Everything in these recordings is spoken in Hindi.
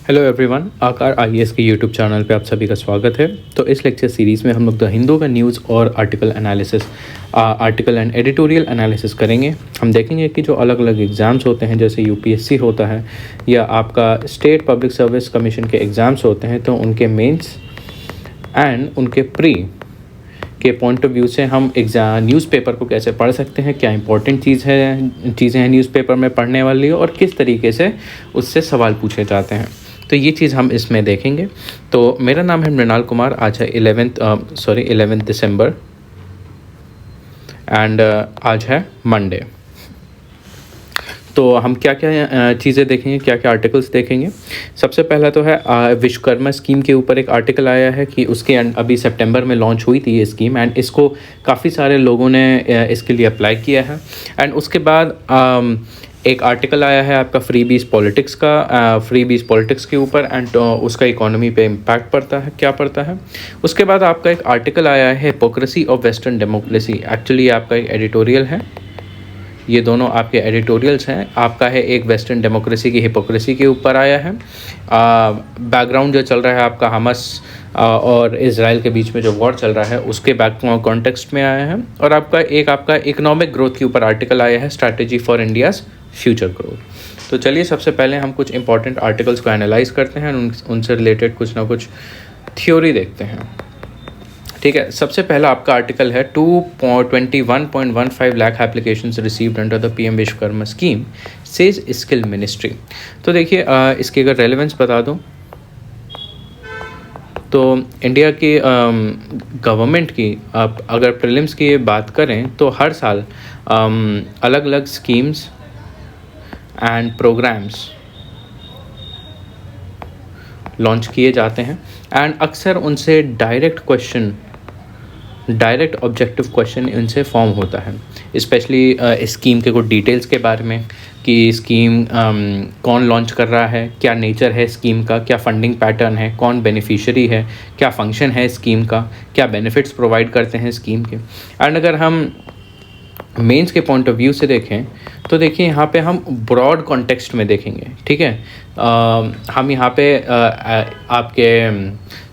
हेलो एवरीवन, आकार आईएएस के यूट्यूब चैनल पे आप सभी का स्वागत है। तो इस लेक्चर सीरीज़ में हम लोग द हिंदू का न्यूज़ और आर्टिकल एंड एडिटोरियल एनालिसिस करेंगे। हम देखेंगे कि जो अलग अलग एग्ज़ाम्स होते हैं, जैसे यूपीएससी होता है या आपका स्टेट पब्लिक सर्विस कमीशन के एग्ज़ाम्स होते हैं, तो उनके मेंस एंड उनके प्री के पॉइंट ऑफ व्यू से हम न्यूज़पेपर को कैसे पढ़ सकते हैं, क्या इंपॉर्टेंट चीज़ें हैं न्यूज़पेपर में पढ़ने वाली और किस तरीके से उससे सवाल पूछे जाते हैं। तो ये चीज़ हम इसमें देखेंगे। तो मेरा नाम है मृणाल कुमार। आज है 11 दिसंबर एंड आज है मंडे। तो हम क्या क्या चीज़ें देखेंगे, क्या क्या आर्टिकल्स देखेंगे। सबसे पहला तो है विश्वकर्मा स्कीम के ऊपर एक आर्टिकल आया है कि उसके अभी सितंबर में लॉन्च हुई थी ये स्कीम एंड इसको काफ़ी सारे लोगों ने इसके लिए अप्लाई किया है। एंड उसके बाद एक आर्टिकल आया है आपका फ्री बीज पॉलिटिक्स के ऊपर एंड उसका इकोनॉमी पे इम्पैक्ट पड़ता है, क्या पड़ता है। उसके बाद आपका एक आर्टिकल आया है hypocrisy of western democracy. Actually आपका एक एडिटोरियल है, ये दोनों आपके एडिटोरियल्स हैं। आपका है एक वेस्टर्न डेमोक्रेसी की हिपोक्रेसी के ऊपर आया है। बैकग्राउंड जो चल रहा है आपका हमास और इज़राइल के बीच में जो वॉर चल रहा है उसके बैक कॉन्टेक्स्ट में आया है। और आपका इकोनॉमिक ग्रोथ के ऊपर आर्टिकल आया है, strategy for India's future growth. तो चलिए सबसे पहले हम कुछ इंपॉर्टेंट आर्टिकल्स को एनालाइज करते हैं, उनसे रिलेटेड कुछ ना कुछ थ्योरी देखते हैं। ठीक है, सबसे पहला आपका आर्टिकल है 221.15 lakh applications received under the PM Vishwakarma scheme says skill ministry. तो देखिए इसकी अगर रेलेवेंस बता दूं तो इंडिया की गवर्नमेंट की अगर प्रीलिम्स की बात करें तो हर साल अलग अलग स्कीम्स एंड प्रोग्राम्स लॉन्च किए जाते हैं एंड अक्सर उनसे डायरेक्ट ऑब्जेक्टिव क्वेश्चन इनसे फॉर्म होता है, स्पेशली स्कीम के कुछ डिटेल्स के बारे में कि स्कीम कौन लॉन्च कर रहा है, क्या नेचर है स्कीम का, क्या फंडिंग पैटर्न है, कौन बेनिफिशियरी है, क्या फंक्शन है स्कीम का, क्या बेनिफिट्स प्रोवाइड करते हैं स्कीम के। एंड अगर हम मेंस के पॉइंट ऑफ व्यू से देखें तो देखिए यहाँ पे हम ब्रॉड कॉन्टेक्स्ट में देखेंगे। ठीक है, हम यहाँ पे आपके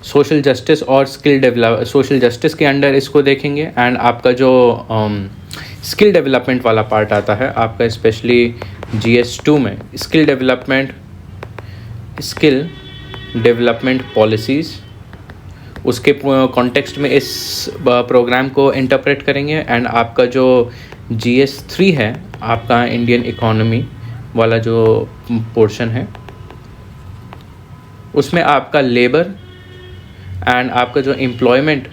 सोशल जस्टिस और सोशल जस्टिस के अंडर इसको देखेंगे एंड आपका जो स्किल डेवलपमेंट वाला पार्ट आता है आपका, स्पेशली GS2 में स्किल डेवलपमेंट पॉलिसीज़, उसके कॉन्टेक्स्ट में इस प्रोग्राम को इंटरप्रेट करेंगे। एंड आपका जो GS3 है आपका इंडियन इकोनॉमी वाला जो पोर्शन है उसमें आपका लेबर एंड आपका जो एम्प्लॉयमेंट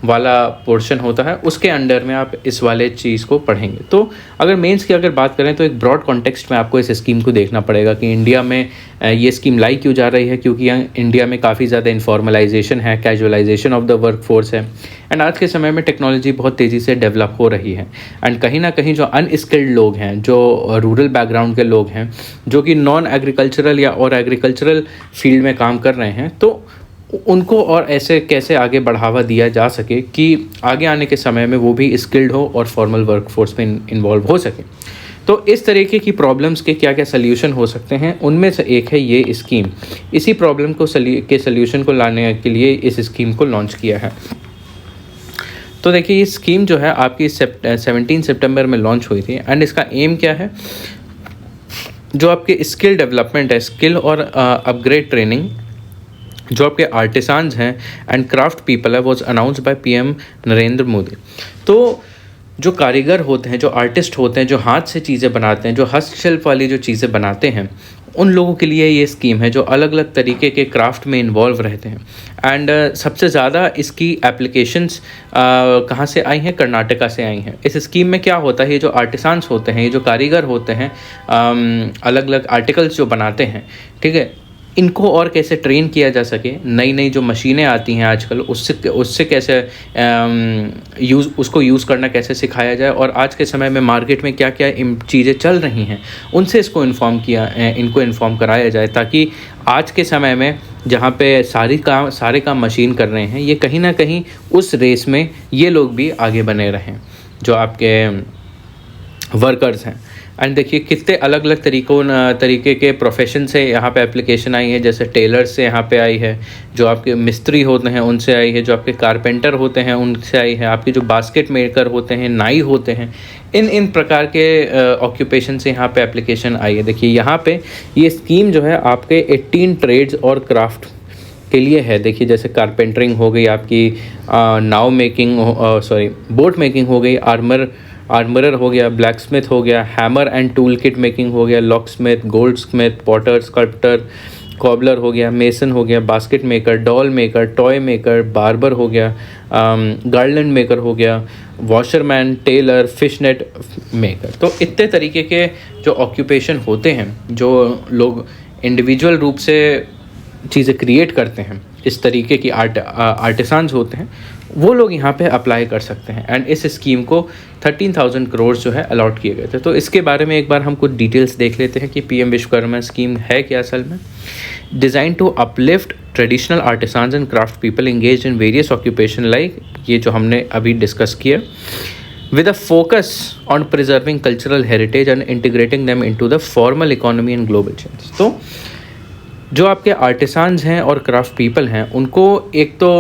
वाला पोर्शन होता है उसके अंडर में आप इस वाले चीज़ को पढ़ेंगे। तो अगर मेंस की अगर बात करें तो एक ब्रॉड कॉन्टेक्स्ट में आपको इस स्कीम को देखना पड़ेगा कि इंडिया में ये स्कीम लाई क्यों जा रही है, क्योंकि इंडिया में काफ़ी ज़्यादा इन्फॉर्मलाइजेशन है, casualisation of the work force है एंड आज के समय में टेक्नोलॉजी बहुत तेज़ी से डेवलप हो रही है एंड कहीं ना कहीं जो अनस्किल्ड लोग हैं, जो रूरल बैकग्राउंड के लोग हैं, जो कि नॉन एग्रीकल्चरल या और एग्रीकल्चरल फील्ड में काम कर रहे हैं, तो उनको और ऐसे कैसे आगे बढ़ावा दिया जा सके कि आगे आने के समय में वो भी स्किल्ड हो और फॉर्मल वर्कफोर्स में इन्वॉल्व हो सके। तो इस तरीके की प्रॉब्लम्स के क्या क्या सल्यूशन हो सकते हैं, उनमें से एक है ये स्कीम। इसी प्रॉब्लम को के सल्यूशन को लाने के लिए इस स्कीम को लॉन्च किया है। तो देखिए ये स्कीम जो है आपकी 17 सितंबर में लॉन्च हुई थी एंड इसका एम क्या है, जो आपके स्किल डेवलपमेंट है, स्किल और अपग्रेड ट्रेनिंग जो आपके आर्टिसान्स हैं एंड क्राफ्ट पीपल है, was announced by PM Narendra Modi. तो जो कारीगर होते हैं, जो आर्टिस्ट होते हैं, जो हाथ से चीज़ें बनाते हैं, जो हस्तशिल्प वाली जो चीज़ें बनाते हैं, उन लोगों के लिए ये स्कीम है जो अलग अलग तरीके के क्राफ्ट में इन्वॉल्व रहते हैं। एंड सबसे ज़्यादा इसकी एप्लीकेशंस कहाँ से आई हैं, कर्नाटका से आई हैं। इस स्कीम में क्या होता है, ये जो आर्टिसान्स होते हैं, ये जो कारीगर होते हैं, अलग अलग आर्टिकल्स जो बनाते हैं, ठीक है, इनको और कैसे ट्रेन किया जा सके, नई नई जो मशीनें आती हैं आजकल उससे कैसे उसको यूज़ करना कैसे सिखाया जाए, और आज के समय में मार्केट में क्या क्या चीज़ें चल रही हैं उनसे इनको इन्फॉर्म कराया जाए, ताकि आज के समय में जहाँ पे सारे काम मशीन कर रहे हैं, ये कहीं ना कहीं उस रेस में ये लोग भी आगे बने रहें, जो आपके वर्कर्स हैं। एंड देखिए कितने अलग अलग तरीके के प्रोफेशन से यहाँ पे एप्लीकेशन आई है, जैसे टेलर्स से यहाँ पे आई है, जो आपके मिस्त्री होते हैं उनसे आई है, जो आपके कारपेंटर होते हैं उनसे आई है, आपके जो बास्केट मेकर होते हैं, नाई होते हैं, इन प्रकार के ऑक्यूपेशन से यहाँ पे एप्लीकेशन आई है। देखिए यहाँ पे ये स्कीम जो है आपके 18 ट्रेड्स और क्राफ्ट के लिए है। देखिए जैसे कारपेंटरिंग हो गई, आपकी नाव मेकिंग बोट मेकिंग हो गई, आर्मरर हो गया, ब्लैक स्मिथ हो गया, hammer and tool kit making हो गया, lock smith, gold smith, potter, sculptor, cobbler हो गया, मेसन हो गया, basket maker, doll maker, toy maker, barber हो गया, गार्लैंड मेकर हो गया, washerman, tailor, fish net maker. तो इतने तरीके के जो ऑक्यूपेशन होते हैं, जो लोग इंडिविजुअल रूप से चीज़ें क्रिएट करते हैं, इस तरीके की आर्टिसान्स होते हैं, वो लोग यहाँ पे अप्लाई कर सकते हैं। एंड इस स्कीम को 13,000 करोड़ जो है अलॉट किए गए थे। तो इसके बारे में एक बार हम कुछ डिटेल्स देख लेते हैं कि पीएम विश्वकर्मा स्कीम है क्या असल में। Design to uplift traditional artisans and craft people engage in various occupation, like ये जो हमने अभी डिस्कस किया, with a focus on preserving cultural heritage and integrating them into the formal economy and global change। तो जो आपके आर्टिसान्स हैं और क्राफ्ट पीपल हैं, उनको एक तो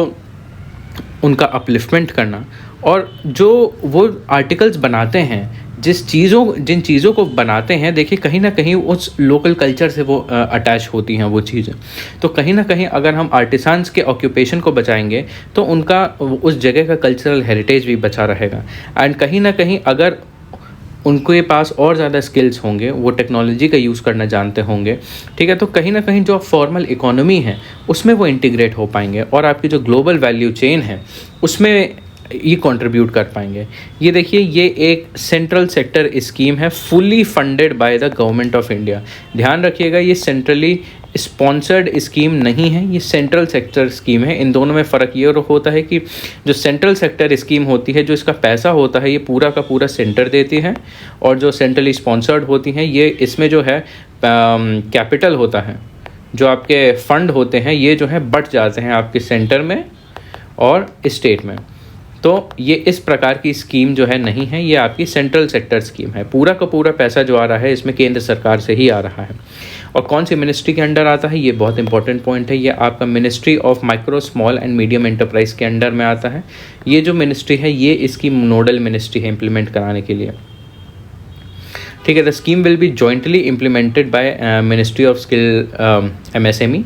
उनका अपलिफ्टमेंट करना, और जो वो आर्टिकल्स बनाते हैं, जिन चीज़ों को बनाते हैं, देखिए कहीं ना कहीं उस लोकल कल्चर से वो अटैच होती हैं वो चीज़ें। तो कहीं ना कहीं अगर हम आर्टिसान्स के ऑक्यूपेशन को बचाएंगे तो उनका उस जगह का कल्चरल हेरिटेज भी बचा रहेगा। एंड कहीं ना कहीं अगर उनके पास और ज़्यादा स्किल्स होंगे, वो टेक्नोलॉजी का यूज़ करना जानते होंगे, ठीक है, तो कहीं ना कहीं जो फॉर्मल इकोनॉमी है उसमें वो इंटीग्रेट हो पाएंगे और आपकी जो ग्लोबल वैल्यू चेन है उसमें ये कंट्रीब्यूट कर पाएंगे। ये देखिए, ये एक सेंट्रल सेक्टर स्कीम है, fully funded by the government of India. ध्यान रखिएगा, ये सेंट्रली स्पॉन्सर्ड स्कीम नहीं है, ये सेंट्रल सेक्टर स्कीम है। इन दोनों में फ़र्क ये होता है कि जो सेंट्रल सेक्टर स्कीम होती है, जो इसका पैसा होता है ये पूरा का पूरा सेंटर देती है, और जो सेंट्रली स्पॉन्सर्ड होती हैं ये इसमें जो है कैपिटल होता है, जो आपके फंड होते हैं ये जो है बट जाते हैं आपके सेंटर में और स्टेट में। तो ये इस प्रकार की स्कीम जो है नहीं है, ये आपकी सेंट्रल सेक्टर स्कीम है। पूरा का पूरा पैसा जो आ रहा है इसमें केंद्र सरकार से ही आ रहा है। और कौन सी मिनिस्ट्री के अंडर आता है, ये बहुत इंपॉर्टेंट पॉइंट है। ये आपका ministry of micro small and medium enterprise के अंडर में आता है। ये जो मिनिस्ट्री है ये इसकी नोडल मिनिस्ट्री है इम्प्लीमेंट कराने के लिए, ठीक है। The scheme will be jointly implemented by ministry of skill MSME,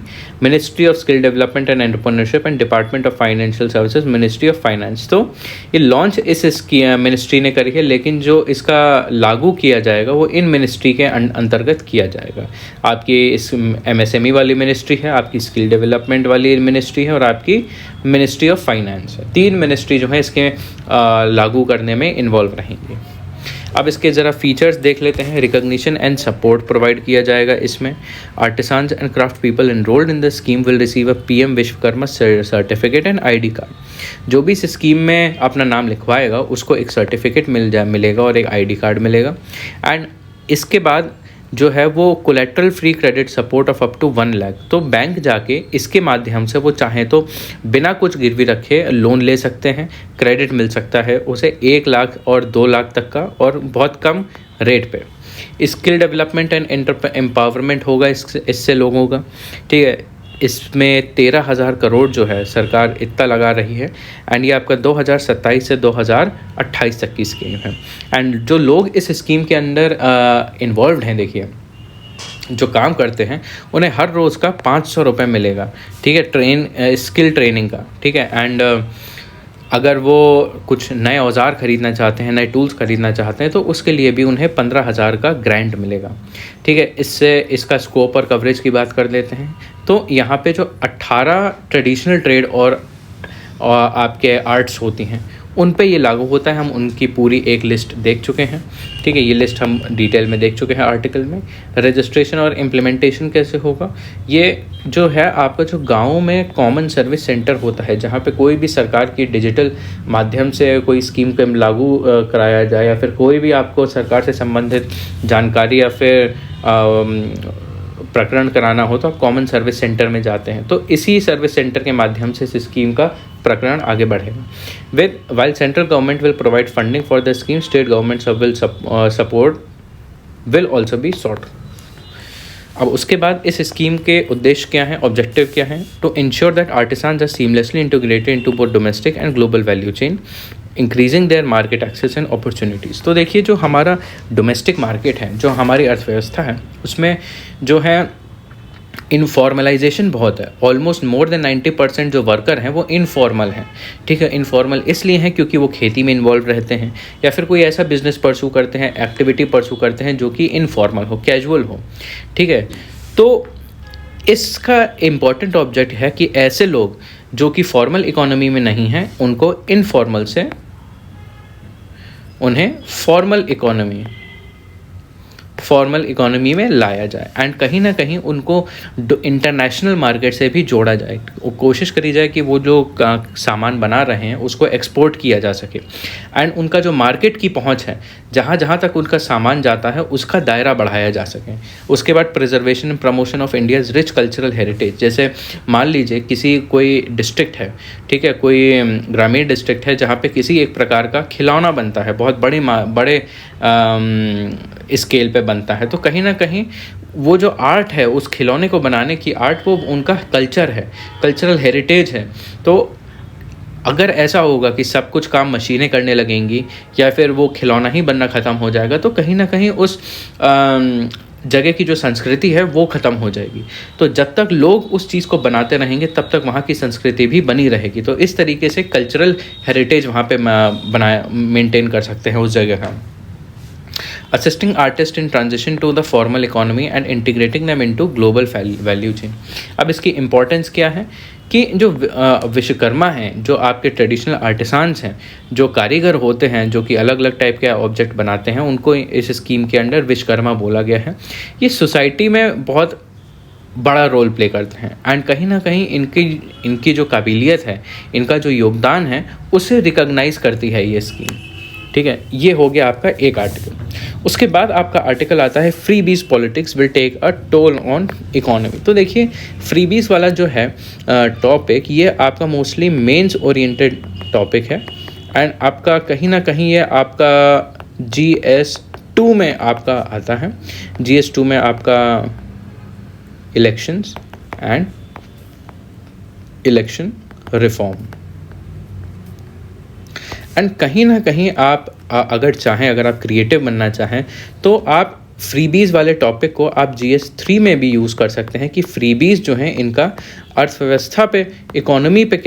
ministry of skill development and entrepreneurship and department of financial services, ministry of finance. तो ये लॉन्च इस मिनिस्ट्री ने करी है, लेकिन जो इसका लागू किया जाएगा वो इन मिनिस्ट्री के अंतर्गत किया जाएगा। आपकी इस MSME वाली मिनिस्ट्री है, आपकी स्किल डेवलपमेंट वाली मिनिस्ट्री है और आपकी मिनिस्ट्री ऑफ फाइनेंस है। 3 मिनिस्ट्री जो है इसके लागू करने में इन्वॉल्व रहेंगी। अब इसके ज़रा फीचर्स देख लेते हैं। रिकॉग्निशन एंड सपोर्ट प्रोवाइड किया जाएगा इसमें। Artisans and craft people enrolled in the scheme will receive a PM Vishwakarma certificate and ID card. जो भी इस स्कीम में अपना नाम लिखवाएगा उसको एक सर्टिफिकेट मिलेगा और एक ID कार्ड मिलेगा। एंड इसके बाद जो है वो collateral free credit support of up to 1 lakh. तो बैंक जाके इसके माध्यम से वो चाहें तो बिना कुछ गिरवी रखे लोन ले सकते हैं, क्रेडिट मिल सकता है उसे 1 लाख और 2 लाख तक का, और बहुत कम रेट पे। स्किल डेवलपमेंट एंड एम्पावरमेंट होगा इससे लोगों का, ठीक है। इसमें 13,000 करोड़ जो है सरकार इतना लगा रही है। एंड ये आपका 2027 से 2028 तक की स्कीम है। एंड जो लोग इस स्कीम के अंदर इन्वॉल्व हैं, देखिए जो काम करते हैं उन्हें हर रोज़ का 500 रुपये मिलेगा, ठीक है, स्किल ट्रेनिंग का, ठीक है। एंड अगर वो कुछ नए औजार ख़रीदना चाहते हैं, नए टूल्स ख़रीदना चाहते हैं, तो उसके लिए भी उन्हें 15,000 का ग्रांट मिलेगा, ठीक है। इससे इसका स्कोप और कवरेज की बात कर लेते हैं। तो यहाँ पे जो 18 ट्रेडिशनल ट्रेड और आपके आर्ट्स होती हैं उन पे ये लागू होता है। हम उनकी पूरी एक लिस्ट देख चुके हैं, ठीक है। ये लिस्ट हम डिटेल में देख चुके हैं आर्टिकल में। रजिस्ट्रेशन और इम्प्लीमेंटेशन कैसे होगा, ये जो है आपका जो गाँव में कॉमन सर्विस सेंटर होता है, जहाँ पे कोई भी सरकार की डिजिटल माध्यम से कोई स्कीम को लागू कराया जाए, या फिर कोई भी आपको सरकार से संबंधित जानकारी या फिर प्रकरण कराना हो तो आप कॉमन सर्विस सेंटर में जाते हैं, तो इसी सर्विस सेंटर के माध्यम से इस स्कीम का प्रकरण आगे बढ़ेगा। With while central government will provide funding for the scheme, state government will support will also be sought. अब उसके बाद इस स्कीम के उद्देश्य क्या हैं, ऑब्जेक्टिव क्या हैं? To ensure that artisans are seamlessly integrated into both domestic and global value chain, increasing their market access and opportunities. तो देखिए, जो हमारा डोमेस्टिक मार्केट है, जो हमारी अर्थव्यवस्था है, उसमें जो है इनफॉर्मलाइजेशन बहुत है। ऑलमोस्ट मोर देन 90% जो वर्कर हैं वो इनफॉर्मल हैं। ठीक है, इनफॉर्मल इसलिए हैं क्योंकि वो खेती में इन्वॉल्व रहते हैं या फिर कोई ऐसा बिजनेस परसू करते हैं, एक्टिविटी परसू करते हैं जो कि इनफॉर्मल हो, कैजुअल हो। ठीक है, तो इसका इम्पॉर्टेंट ऑब्जेक्ट है कि ऐसे लोग जो कि फॉर्मल इकोनॉमी में नहीं हैं, उनको इनफॉर्मल से उन्हें फॉर्मल इकोनॉमी में लाया जाए एंड कहीं ना कहीं उनको इंटरनेशनल मार्केट से भी जोड़ा जाए। कोशिश करी जाए कि वो जो सामान बना रहे हैं उसको एक्सपोर्ट किया जा सके एंड उनका जो मार्केट की पहुंच है, जहाँ जहाँ तक उनका सामान जाता है, उसका दायरा बढ़ाया जा सके। उसके बाद preservation and promotion of India's rich cultural heritage. जैसे मान लीजिए कोई डिस्ट्रिक्ट है, ठीक है, कोई ग्रामीण डिस्ट्रिक्ट है जहाँ पे किसी एक प्रकार का खिलौना बनता है, बहुत बड़े स्केल पे बनता है, तो कहीं ना कहीं वो जो आर्ट है, उस खिलौने को बनाने की आर्ट, वो उनका कल्चर है, कल्चरल हेरिटेज है। तो अगर ऐसा होगा कि सब कुछ काम मशीनें करने लगेंगी या फिर वो खिलौना ही बनना ख़त्म हो जाएगा, तो कहीं ना कहीं उस जगह की जो संस्कृति है वो ख़त्म हो जाएगी। तो जब तक लोग उस चीज़ को बनाते रहेंगे तब तक वहाँ की संस्कृति भी बनी रहेगी। तो इस तरीके से कल्चरल हेरिटेज वहाँ पे मेंटेन कर सकते हैं उस जगह का। Assisting artists in transition to the formal economy and integrating them into global value chain। अब इसकी इम्पोर्टेंस क्या है कि जो विश्वकर्मा हैं, जो आपके ट्रेडिशनल आर्टिसान्स हैं, जो कारीगर होते हैं, जो कि अलग अलग टाइप के ऑब्जेक्ट बनाते हैं, उनको इस स्कीम के अंडर विश्वकर्मा बोला गया है। ये सोसाइटी में बहुत बड़ा रोल प्ले करते हैं एंड कहीं ना कहीं इनकी जो काबिलियत है, इनका जो योगदान है, उसे रिकॉग्नाइज करती है ये स्कीम। ठीक है, ये हो गया आपका एक आर्टिकल। उसके बाद आपका आर्टिकल आता है freebies politics will take a toll on economy. तो देखिए, फ्रीबीज वाला जो है टॉपिक, ये आपका मोस्टली मेंस ओरिएंटेड टॉपिक है एंड आपका कहीं ना कहीं ये आपका GS2 में आपका आता है। GS2 में आपका elections and election reform and कहीं ना कहीं आप अगर आप क्रिएटिव बनना चाहें तो आप फ्रीबीज़ वाले टॉपिक को आप GS3 में भी यूज़ कर सकते हैं कि फ्रीबीज़ जो हैं इनका अर्थव्यवस्था पे, इकोनॉमी पे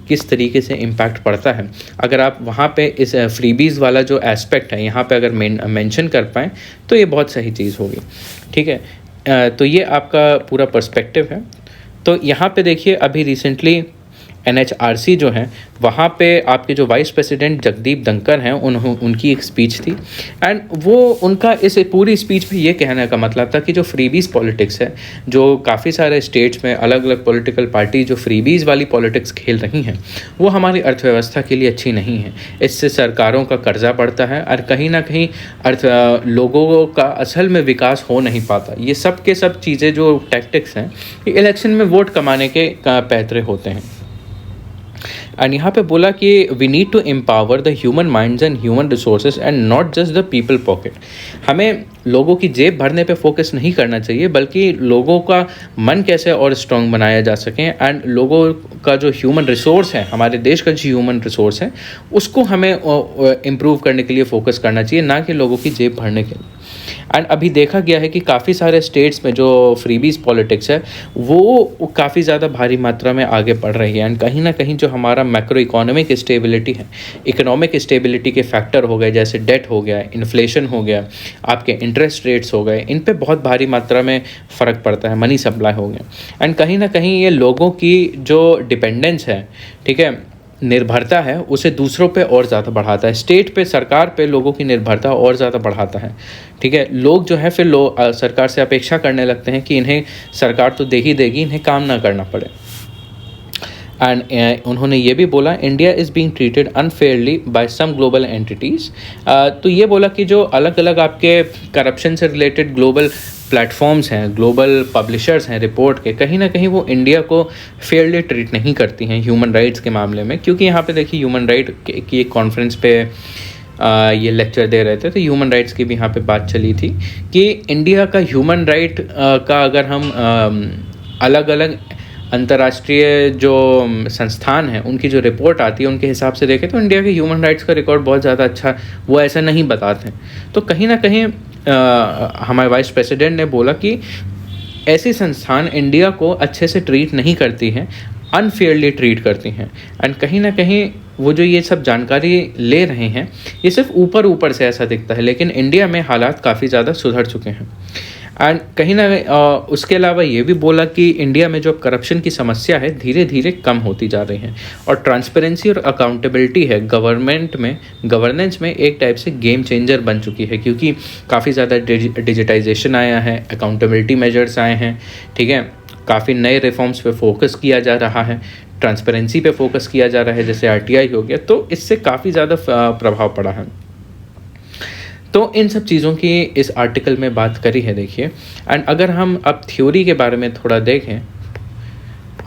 किस तरीके से इम्पैक्ट पड़ता है। अगर आप वहाँ पे इस फ्रीबीज़ वाला जो एस्पेक्ट है यहाँ पे अगर मेंशन कर पाएँ तो ये बहुत सही चीज़ होगी। ठीक है, तो ये आपका पूरा पर्सपेक्टिव है। तो यहाँ पे देखिए, अभी रिसेंटली NHRC जो है, वहाँ पे आपके जो वाइस प्रेसिडेंट जगदीप धनखड़ हैं, उनकी एक स्पीच थी एंड वो उनका इस पूरी स्पीच में ये कहने का मतलब था कि जो फ्रीबीज़ पॉलिटिक्स है, जो काफ़ी सारे स्टेट्स में अलग अलग पॉलिटिकल पार्टी जो फ्रीबीज़ वाली पॉलिटिक्स खेल रही हैं, वो हमारी अर्थव्यवस्था के लिए अच्छी नहीं है। इससे सरकारों का कर्जा बढ़ता है और कहीं ना कहीं लोगों का असल में विकास हो नहीं पाता। ये सब के सब चीज़ें जो टैक्टिक्स हैं, ये इलेक्शन में वोट कमाने के पैतरे होते हैं। एंड यहाँ पे बोला कि we need to empower the human minds and human resources and not just the people pocket. हमें लोगों की जेब भरने पे फोकस नहीं करना चाहिए, बल्कि लोगों का मन कैसे और स्ट्रॉन्ग बनाया जा सके एंड लोगों का जो ह्यूमन रिसोर्स है, हमारे देश का जो ह्यूमन रिसोर्स है, उसको हमें इम्प्रूव करने के लिए फोकस करना चाहिए, ना कि लोगों की जेब भरने के लिए। एंड अभी देखा गया है कि काफ़ी सारे स्टेट्स में जो फ्रीबीज़ पॉलिटिक्स है वो काफ़ी ज़्यादा भारी मात्रा में आगे बढ़ रही है एंड कहीं ना कहीं जो हमारा मैक्रो इकोनॉमिक स्टेबिलिटी है, इकोनॉमिक स्टेबिलिटी के फैक्टर हो गए, जैसे डेट हो गया, इन्फ्लेशन हो गया, आपके इंटरेस्ट रेट्स हो गए, इन पे बहुत भारी मात्रा में फ़र्क पड़ता है, मनी सप्लाई हो गया एंड कहीं ना कहीं ये लोगों की जो डिपेंडेंस है, ठीक है, निर्भरता है, उसे दूसरों पे और ज़्यादा बढ़ाता है। स्टेट पे, सरकार पे लोगों की निर्भरता और ज़्यादा बढ़ाता है। ठीक है, लोग जो है फिर सरकार से अपेक्षा करने लगते हैं कि इन्हें सरकार तो दे ही देगी, इन्हें काम ना करना पड़े। एंड उन्होंने ये भी बोला, India is being treated unfairly by some global entities. तो ये बोला कि जो अलग अलग आपके करप्शन से रिलेटेड ग्लोबल प्लेटफॉर्म्स हैं, ग्लोबल पब्लिशर्स हैं रिपोर्ट के, कहीं ना कहीं वो इंडिया को फेयरली ट्रीट नहीं करती हैं ह्यूमन राइट्स के मामले में। क्योंकि यहाँ पे देखिए ह्यूमन राइट की एक कॉन्फ्रेंस पे ये लेक्चर दे रहे थे, तो ह्यूमन राइट्स की भी यहाँ पे बात चली थी कि इंडिया का ह्यूमन राइट का अगर हम अलग अलग अंतर्राष्ट्रीय जो संस्थान हैं उनकी जो रिपोर्ट आती है उनके हिसाब से देखें तो इंडिया के ह्यूमन राइट्स का रिकॉर्ड बहुत ज़्यादा अच्छा, वो ऐसा नहीं बताते। तो कहीं ना कहीं हमारे वाइस प्रेसिडेंट ने बोला कि ऐसी संस्थान इंडिया को अच्छे से ट्रीट नहीं करती हैं, अनफेयरली ट्रीट करती हैं। एंड कहीं ना कहीं वो जो ये सब जानकारी ले रहे हैं ये सिर्फ ऊपर ऊपर से ऐसा दिखता है, लेकिन इंडिया में हालात काफ़ी ज़्यादा सुधर चुके हैं। एंड कहीं ना उसके अलावा ये भी बोला कि इंडिया में जो करप्शन की समस्या है धीरे धीरे कम होती जा रही है और ट्रांसपेरेंसी और अकाउंटेबिलिटी है गवर्नमेंट में, गवर्नेंस में एक टाइप से गेम चेंजर बन चुकी है, क्योंकि काफ़ी ज़्यादा डिजिटाइजेशन आया है, अकाउंटेबिलिटी मेजर्स आए हैं, ठीक है, काफ़ी नए रिफॉर्म्स पे फोकस किया जा रहा है, ट्रांसपेरेंसी पे फोकस किया जा रहा है, जैसे आरटीआई हो गया, तो इससे काफ़ी ज़्यादा प्रभाव पड़ा है। तो इन सब चीज़ों की इस आर्टिकल में बात करी है देखिए। एंड अगर हम अब थ्योरी के बारे में थोड़ा देखें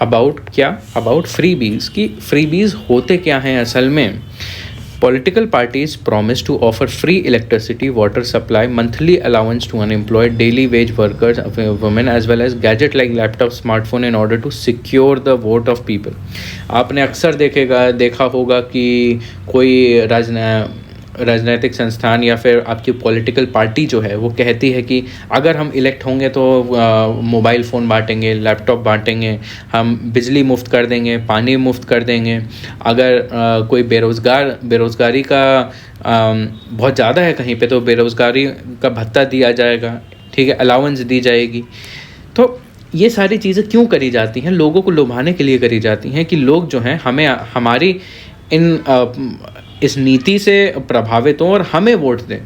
अबाउट फ्रीबीज, की फ्रीबीज होते क्या हैं असल में। Political parties promise to offer free electricity, water supply, monthly allowance to unemployed, daily wage workers, women, as well as gadget like laptop, smartphone in order to secure the vote of people. आपने अक्सर देखा होगा कि कोई राजनीतिक संस्थान या फिर आपकी पॉलिटिकल पार्टी जो है वो कहती है कि अगर हम इलेक्ट होंगे तो मोबाइल फ़ोन बांटेंगे, लैपटॉप बांटेंगे, हम बिजली मुफ्त कर देंगे, पानी मुफ्त कर देंगे, अगर कोई बेरोज़गारी का बहुत ज़्यादा है कहीं पे तो बेरोज़गारी का भत्ता दिया जाएगा, ठीक है, अलाउंस दी जाएगी। तो ये सारी चीज़ें क्यों करी जाती हैं? लोगों को लुभाने के लिए करी जाती हैं कि लोग जो हैं हमें हमारी इस नीति से प्रभावित हों और हमें वोट दें,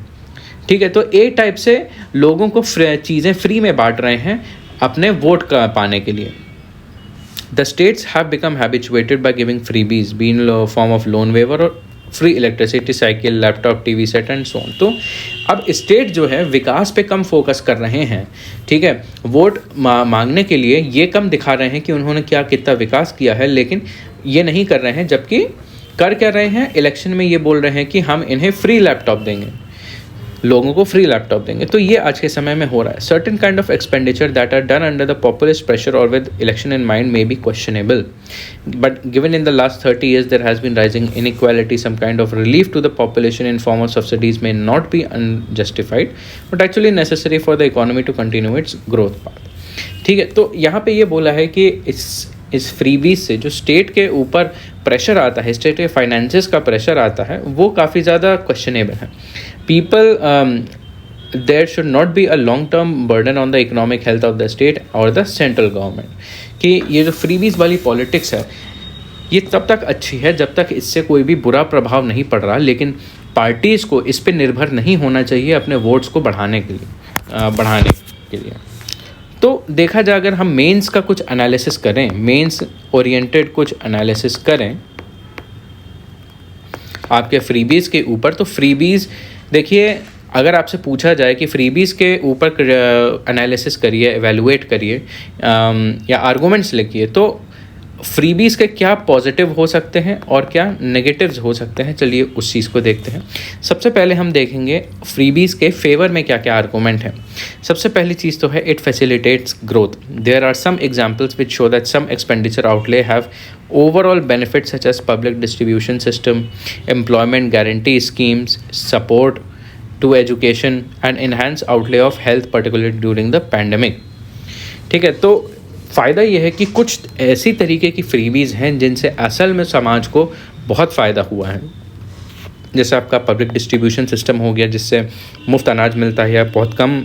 ठीक है। तो एक टाइप से लोगों को चीज़ें फ्री में बांट रहे हैं अपने वोट का पाने के लिए। The states have become habituated by giving freebies, be in form of loan waiver और free electricity, cycle, laptop, TV set and so on. तो अब स्टेट जो है विकास पे कम फोकस कर रहे हैं, ठीक है, वोट मांगने के लिए ये कम दिखा रहे हैं कि उन्होंने कितना विकास किया है, लेकिन ये नहीं कर रहे हैं। जबकि कर क्या रहे हैं, इलेक्शन में ये बोल रहे हैं कि हम इन्हें फ्री लैपटॉप देंगे, लोगों को फ्री लैपटॉप देंगे। तो ये आज के समय में हो रहा है। Certain kind of expenditure that are done under the populist pressure और with election in mind may be questionable, but given in the last 30 years there has been rising inequality, some kind of relief to the population in form of subsidies may not be unjustified but actually necessary for the economy to continue its growth path, ठीक है। तो यहाँ पे ये बोला है कि इस फ्रीबीज से जो स्टेट के ऊपर प्रेशर आता है, स्टेट के फाइनेंसेस का प्रेशर आता है, वो काफ़ी ज़्यादा क्वेश्चनेबल है। People there should not be a long term burden on the economic health of the state और द सेंट्रल गवर्नमेंट, कि ये जो फ्रीबीज वाली पॉलिटिक्स है ये तब तक अच्छी है जब तक इससे कोई भी बुरा प्रभाव नहीं पड़ रहा, लेकिन पार्टीज़ को इस पर निर्भर नहीं होना चाहिए अपने वोट्स को बढ़ाने के लिए। तो देखा जाए अगर हम मेंस का कुछ एनालिसिस करें, मेंस ओरिएंटेड कुछ एनालिसिस करें आपके फ्रीबीज के ऊपर, तो फ्रीबीज देखिए, अगर आपसे पूछा जाए कि फ्रीबीज के ऊपर एनालिसिस करिए, एवेलुएट करिए या आर्गूमेंट्स लिखिए, तो फ्रीबीज के क्या पॉजिटिव हो सकते हैं और क्या नेगेटिव्स हो सकते हैं, चलिए उस चीज़ को देखते हैं। सबसे पहले हम देखेंगे फ्रीबीज के फेवर में क्या क्या आर्गूमेंट हैं। सबसे पहली चीज़ तो है it facilitates growth. There are some examples which show that some expenditure outlay have overall benefits such as public distribution system, employment guarantee schemes, support to education and enhanced outlay of health particularly during the pandemic, ठीक है। तो फ़ायदा ये है कि कुछ ऐसी तरीके की फ्रीबीज़ हैं जिनसे असल में समाज को बहुत फ़ायदा हुआ है। जैसे आपका पब्लिक डिस्ट्रीब्यूशन सिस्टम हो गया, जिससे मुफ्त अनाज मिलता है या बहुत कम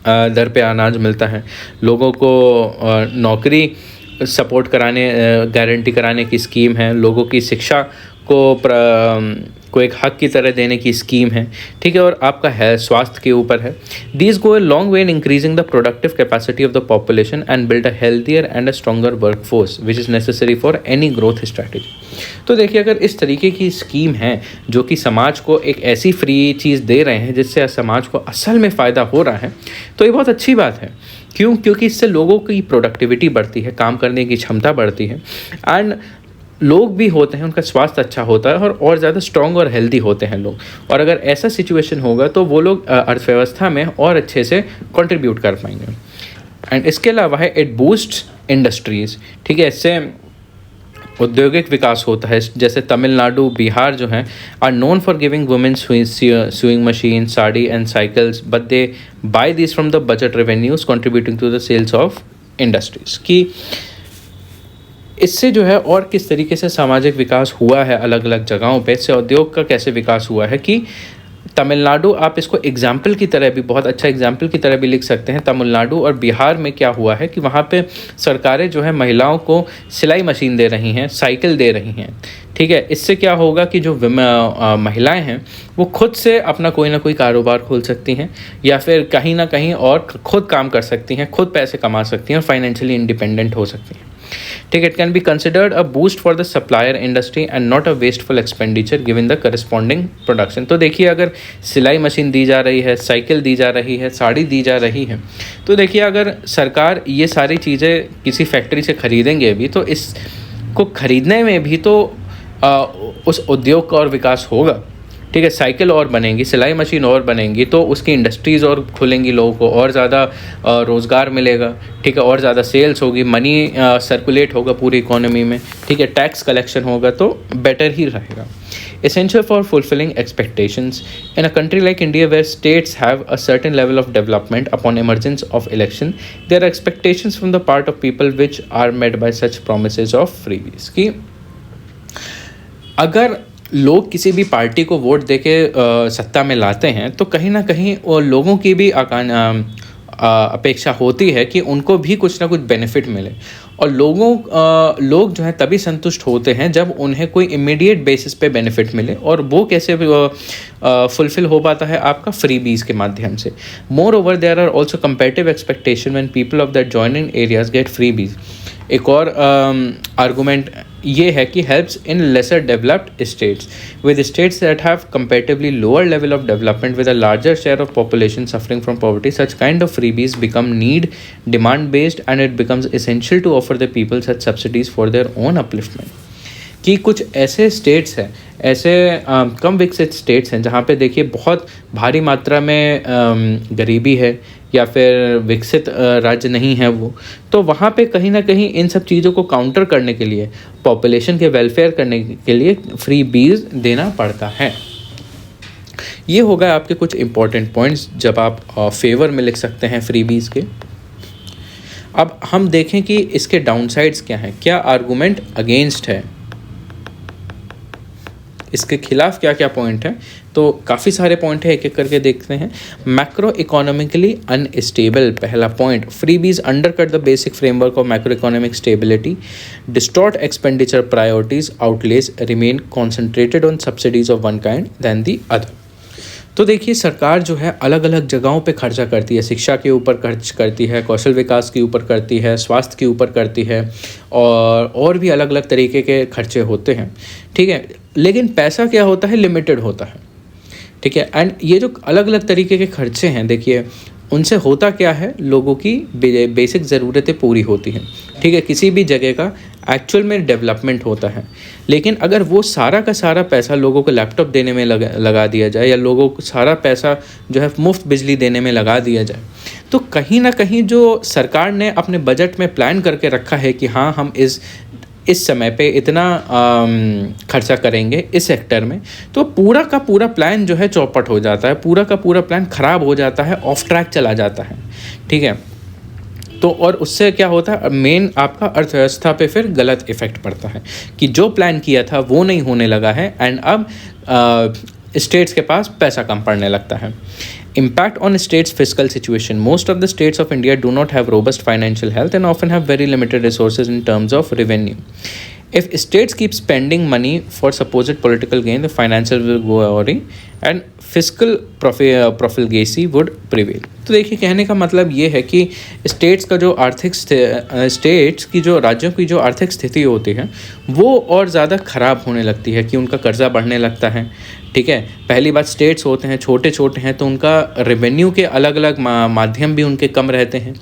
दर पे अनाज मिलता है, लोगों को नौकरी सपोर्ट कराने, गारंटी कराने की स्कीम है, लोगों की शिक्षा को को एक हक की तरह देने की स्कीम है, ठीक है, और आपका है स्वास्थ्य के ऊपर है। These go a long way in increasing the productive capacity of the population and build a healthier and a stronger work force which is necessary for any growth strategy. तो देखिए, अगर इस तरीके की स्कीम है जो कि समाज को एक ऐसी फ्री चीज़ दे रहे हैं जिससे समाज को असल में फ़ायदा हो रहा है, तो ये बहुत अच्छी बात है। क्यों? क्योंकि इससे लोगों की प्रोडक्टिविटी बढ़ती है, काम करने की क्षमता बढ़ती है, एंड लोग भी होते हैं, उनका स्वास्थ्य अच्छा होता है और ज़्यादा स्ट्रॉन्ग और हेल्दी होते हैं लोग। और अगर ऐसा सिचुएशन होगा तो वो लोग अर्थव्यवस्था में और अच्छे से कंट्रीब्यूट कर पाएंगे। एंड इसके अलावा है इट बूस्ट इंडस्ट्रीज़, ठीक है, इससे औद्योगिक विकास होता है। जैसे तमिलनाडु, बिहार जो हैं are known for giving women sewing machine, sari and cycles, but they buy this from the budget revenues contributing to the sales of industries. की इससे जो है और किस तरीके से सामाजिक विकास हुआ है अलग अलग जगहों पे, इससे उद्योग का कैसे विकास हुआ है कि तमिलनाडु, आप इसको एग्जाम्पल की तरह भी, बहुत अच्छा एग्जाम्पल की तरह भी लिख सकते हैं। तमिलनाडु और बिहार में क्या हुआ है कि वहाँ पे सरकारें जो है महिलाओं को सिलाई मशीन दे रही हैं, साइकिल दे रही हैं, ठीक है। इससे क्या होगा कि जो महिलाएं हैं वो खुद से अपना कोई ना कोई कारोबार खोल सकती हैं या फिर कहीं ना कहीं और खुद काम कर सकती हैं, खुद पैसे कमा सकती हैं और फाइनेंशियली इंडिपेंडेंट हो सकती हैं, ठीक है। It can be considered a boost for the supplier industry and not a wasteful expenditure given the corresponding production. तो देखिए, अगर सिलाई मशीन दी जा रही है, साइकिल दी जा रही है, साड़ी दी जा रही है, तो देखिए अगर सरकार ये सारी चीज़ें किसी फैक्ट्री से खरीदेंगे भी तो इसको खरीदने में भी तो उस उद्योग का और विकास होगा, ठीक है। साइकिल और बनेंगी, सिलाई मशीन और बनेंगी तो उसकी इंडस्ट्रीज़ और खुलेंगी, लोगों को और ज़्यादा रोज़गार मिलेगा, ठीक है, और ज़्यादा सेल्स होगी, मनी सर्कुलेट होगा पूरी इकोनॉमी में, ठीक है, टैक्स कलेक्शन होगा तो बेटर ही रहेगा। Essential for fulfilling expectations in a country like India where states have a certain level of development upon emergence of election, there are expectations from the part of people which are met by such promises of freebies। कि अगर लोग किसी भी पार्टी को वोट देके सत्ता में लाते हैं तो कहीं ना कहीं वो लोगों की भी अपेक्षा होती है कि उनको भी कुछ ना कुछ बेनिफिट मिले, और लोग जो है तभी संतुष्ट होते हैं जब उन्हें कोई इमीडिएट बेसिस पे बेनिफिट मिले, और वो कैसे फुलफिल हो पाता है आपका फ्रीबीज के माध्यम से। Moreover there are also comparative expectation when people of that joining areas get freebies. एक और आर्गूमेंट ये है कि helps in lesser developed states with states that have comparatively lower level of development with a larger share of population suffering from poverty. Such kind of freebies become need demand based and it becomes essential to offer the people such subsidies for their own upliftment. कि कुछ ऐसे स्टेट्स हैं, ऐसे कम विकसित स्टेट्स हैं जहाँ पे देखिए बहुत भारी मात्रा में गरीबी है या फिर विकसित राज्य नहीं है वो, तो वहाँ पे कहीं ना कहीं इन सब चीज़ों को काउंटर करने के लिए, पॉपुलेशन के वेलफेयर करने के लिए फ्री बीज देना पड़ता है। ये होगा आपके कुछ इंपॉर्टेंट पॉइंट्स जब आप फेवर में लिख सकते हैं फ्री बीज के। अब हम देखें कि इसके डाउनसाइड्स क्या हैं, क्या आर्गूमेंट अगेंस्ट है, इसके खिलाफ क्या क्या पॉइंट है। तो काफ़ी सारे पॉइंट है, एक एक करके देखते हैं। मैक्रो इकोनॉमिकली अनस्टेबल, पहला point, freebies undercut the basic framework of macro economic stability, distort expenditure priorities, outlays remain concentrated on subsidies of one kind then the other. तो देखिए, सरकार जो है अलग अलग जगहों पे खर्चा करती है, शिक्षा के ऊपर खर्च करती है, कौशल विकास के ऊपर करती है, स्वास्थ्य के ऊपर करती है, और भी अलग अलग तरीके के खर्चे होते हैं, ठीक है। लेकिन पैसा क्या होता है, लिमिटेड होता है, ठीक है। एंड ये जो अलग अलग तरीके के खर्चे हैं, देखिए उनसे होता क्या है, लोगों की बेसिक ज़रूरतें पूरी होती हैं, ठीक है, किसी भी जगह का एक्चुअल में डेवलपमेंट होता है। लेकिन अगर वो सारा का सारा पैसा लोगों को लैपटॉप देने में लगा दिया जाए, या लोगों को सारा पैसा जो है मुफ्त बिजली देने में लगा दिया जाए, तो कहीं ना कहीं जो सरकार ने अपने बजट में प्लान करके रखा है कि हाँ हम इस समय पे इतना खर्चा करेंगे इस सेक्टर में, तो पूरा का पूरा प्लान जो है चौपट हो जाता है, पूरा का पूरा प्लान ख़राब हो जाता है, ऑफ ट्रैक चला जाता है, ठीक है। तो और उससे क्या होता है, मेन आपका अर्थव्यवस्था पे फिर गलत इफेक्ट पड़ता है कि जो प्लान किया था वो नहीं होने लगा है, एंड अब स्टेट्स के पास पैसा कम पड़ने लगता है। Impact on states' fiscal situation. Most of the states of India do not have robust financial health and often have very limited resources in terms of revenue. If states keep spending money for supposed political gain, the financial will go awry and fiscal profligacy would prevail. तो देखिए कहने का मतलब ये है कि स्टेट्स का जो स्टेट्स की जो राज्यों की जो आर्थिक स्थिति होती है वो और ज़्यादा ख़राब होने लगती है कि उनका कर्जा बढ़ने लगता है। ठीक है, पहली बात स्टेट्स होते हैं छोटे छोटे हैं तो उनका रेवेन्यू के अलग अलग माध्यम भी उनके कम रहते हैं।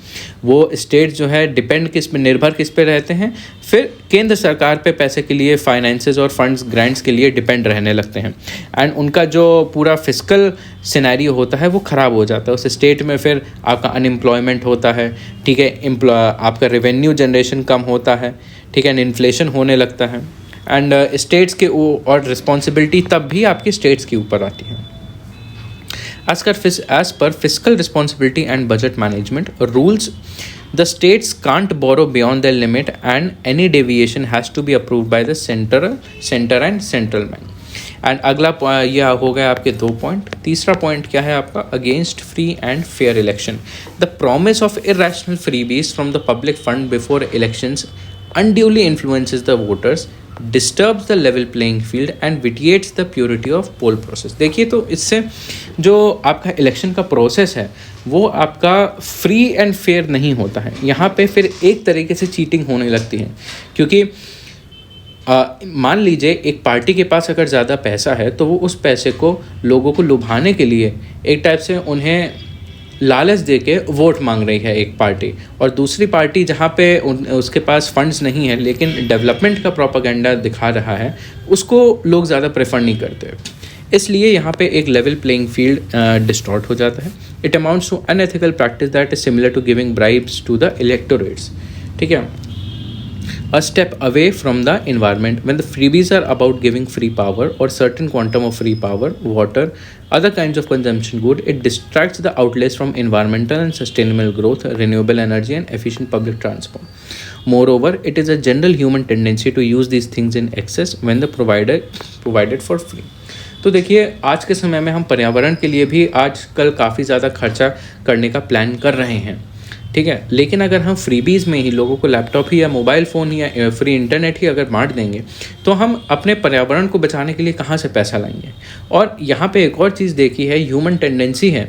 वो स्टेट जो है डिपेंड किस पे निर्भर किस पे रहते हैं, फिर केंद्र सरकार पे पैसे के लिए फाइनेंसेस और फंड्स ग्रांट्स के लिए डिपेंड रहने लगते हैं एंड उनका जो पूरा फिस्कल सिनेरियो होता है वो ख़राब हो जाता है। उस स्टेट में फिर आपका अनएम्प्लॉयमेंट होता है, ठीक है, आपका रेवेन्यू जनरेशन कम होता है, ठीक है, इन्फ्लेशन होने लगता है एंड स्टेट्स के और रिस्पॉन्सिबिलिटी तब भी आपके स्टेट्स के ऊपर आती है। As per fiscal responsibility and budget management rules, the states can't borrow beyond their limit and any deviation has to be approved by the center and central bank. And अगला यह हो गया आपके 2 पॉइंट। तीसरा पॉइंट क्या है आपका? Against free and fair election. The promise of irrational freebies from the public fund before elections unduly influences the voters, disturbs the level playing field and vitiates the purity of poll process। देखिए तो इससे जो आपका इलेक्शन का प्रोसेस है वो आपका फ्री एंड फेयर नहीं होता है। यहाँ पे फिर एक तरीके से चीटिंग होने लगती है क्योंकि मान लीजिए एक पार्टी के पास अगर ज़्यादा पैसा है तो वो उस पैसे को लोगों को लुभाने के लिए एक टाइप से उन्हें लालच दे के वोट मांग रही है एक पार्टी, और दूसरी पार्टी जहाँ पे उसके पास फंड्स नहीं है लेकिन डेवलपमेंट का प्रोपागेंडा दिखा रहा है उसको लोग ज़्यादा प्रेफर नहीं करते। इसलिए यहाँ पे एक लेवल प्लेइंग फील्ड डिस्टॉर्ट हो जाता है। It amounts to unethical practice that is similar to giving bribes to the electorates. ठीक है, a step away from the environment when the freebies are about giving free power or certain quantum of free power, water, other kinds of consumption good, it distracts the outlays from environmental and sustainable growth, renewable energy and efficient public transport. Moreover, it is a general human tendency to use these things in excess when the provided for free. तो देखिए आज के समय में हम पर्यावरण के लिए भी आजकल काफ़ी ज़्यादा खर्चा करने का प्लान कर रहे हैं। ठीक है, लेकिन अगर हम फ्रीबीज़ में ही लोगों को लैपटॉप ही या मोबाइल फ़ोन ही या फ्री इंटरनेट ही अगर बांट देंगे तो हम अपने पर्यावरण को बचाने के लिए कहाँ से पैसा लाएंगे। और यहाँ पे एक और चीज़ देखी है, ह्यूमन टेंडेंसी है,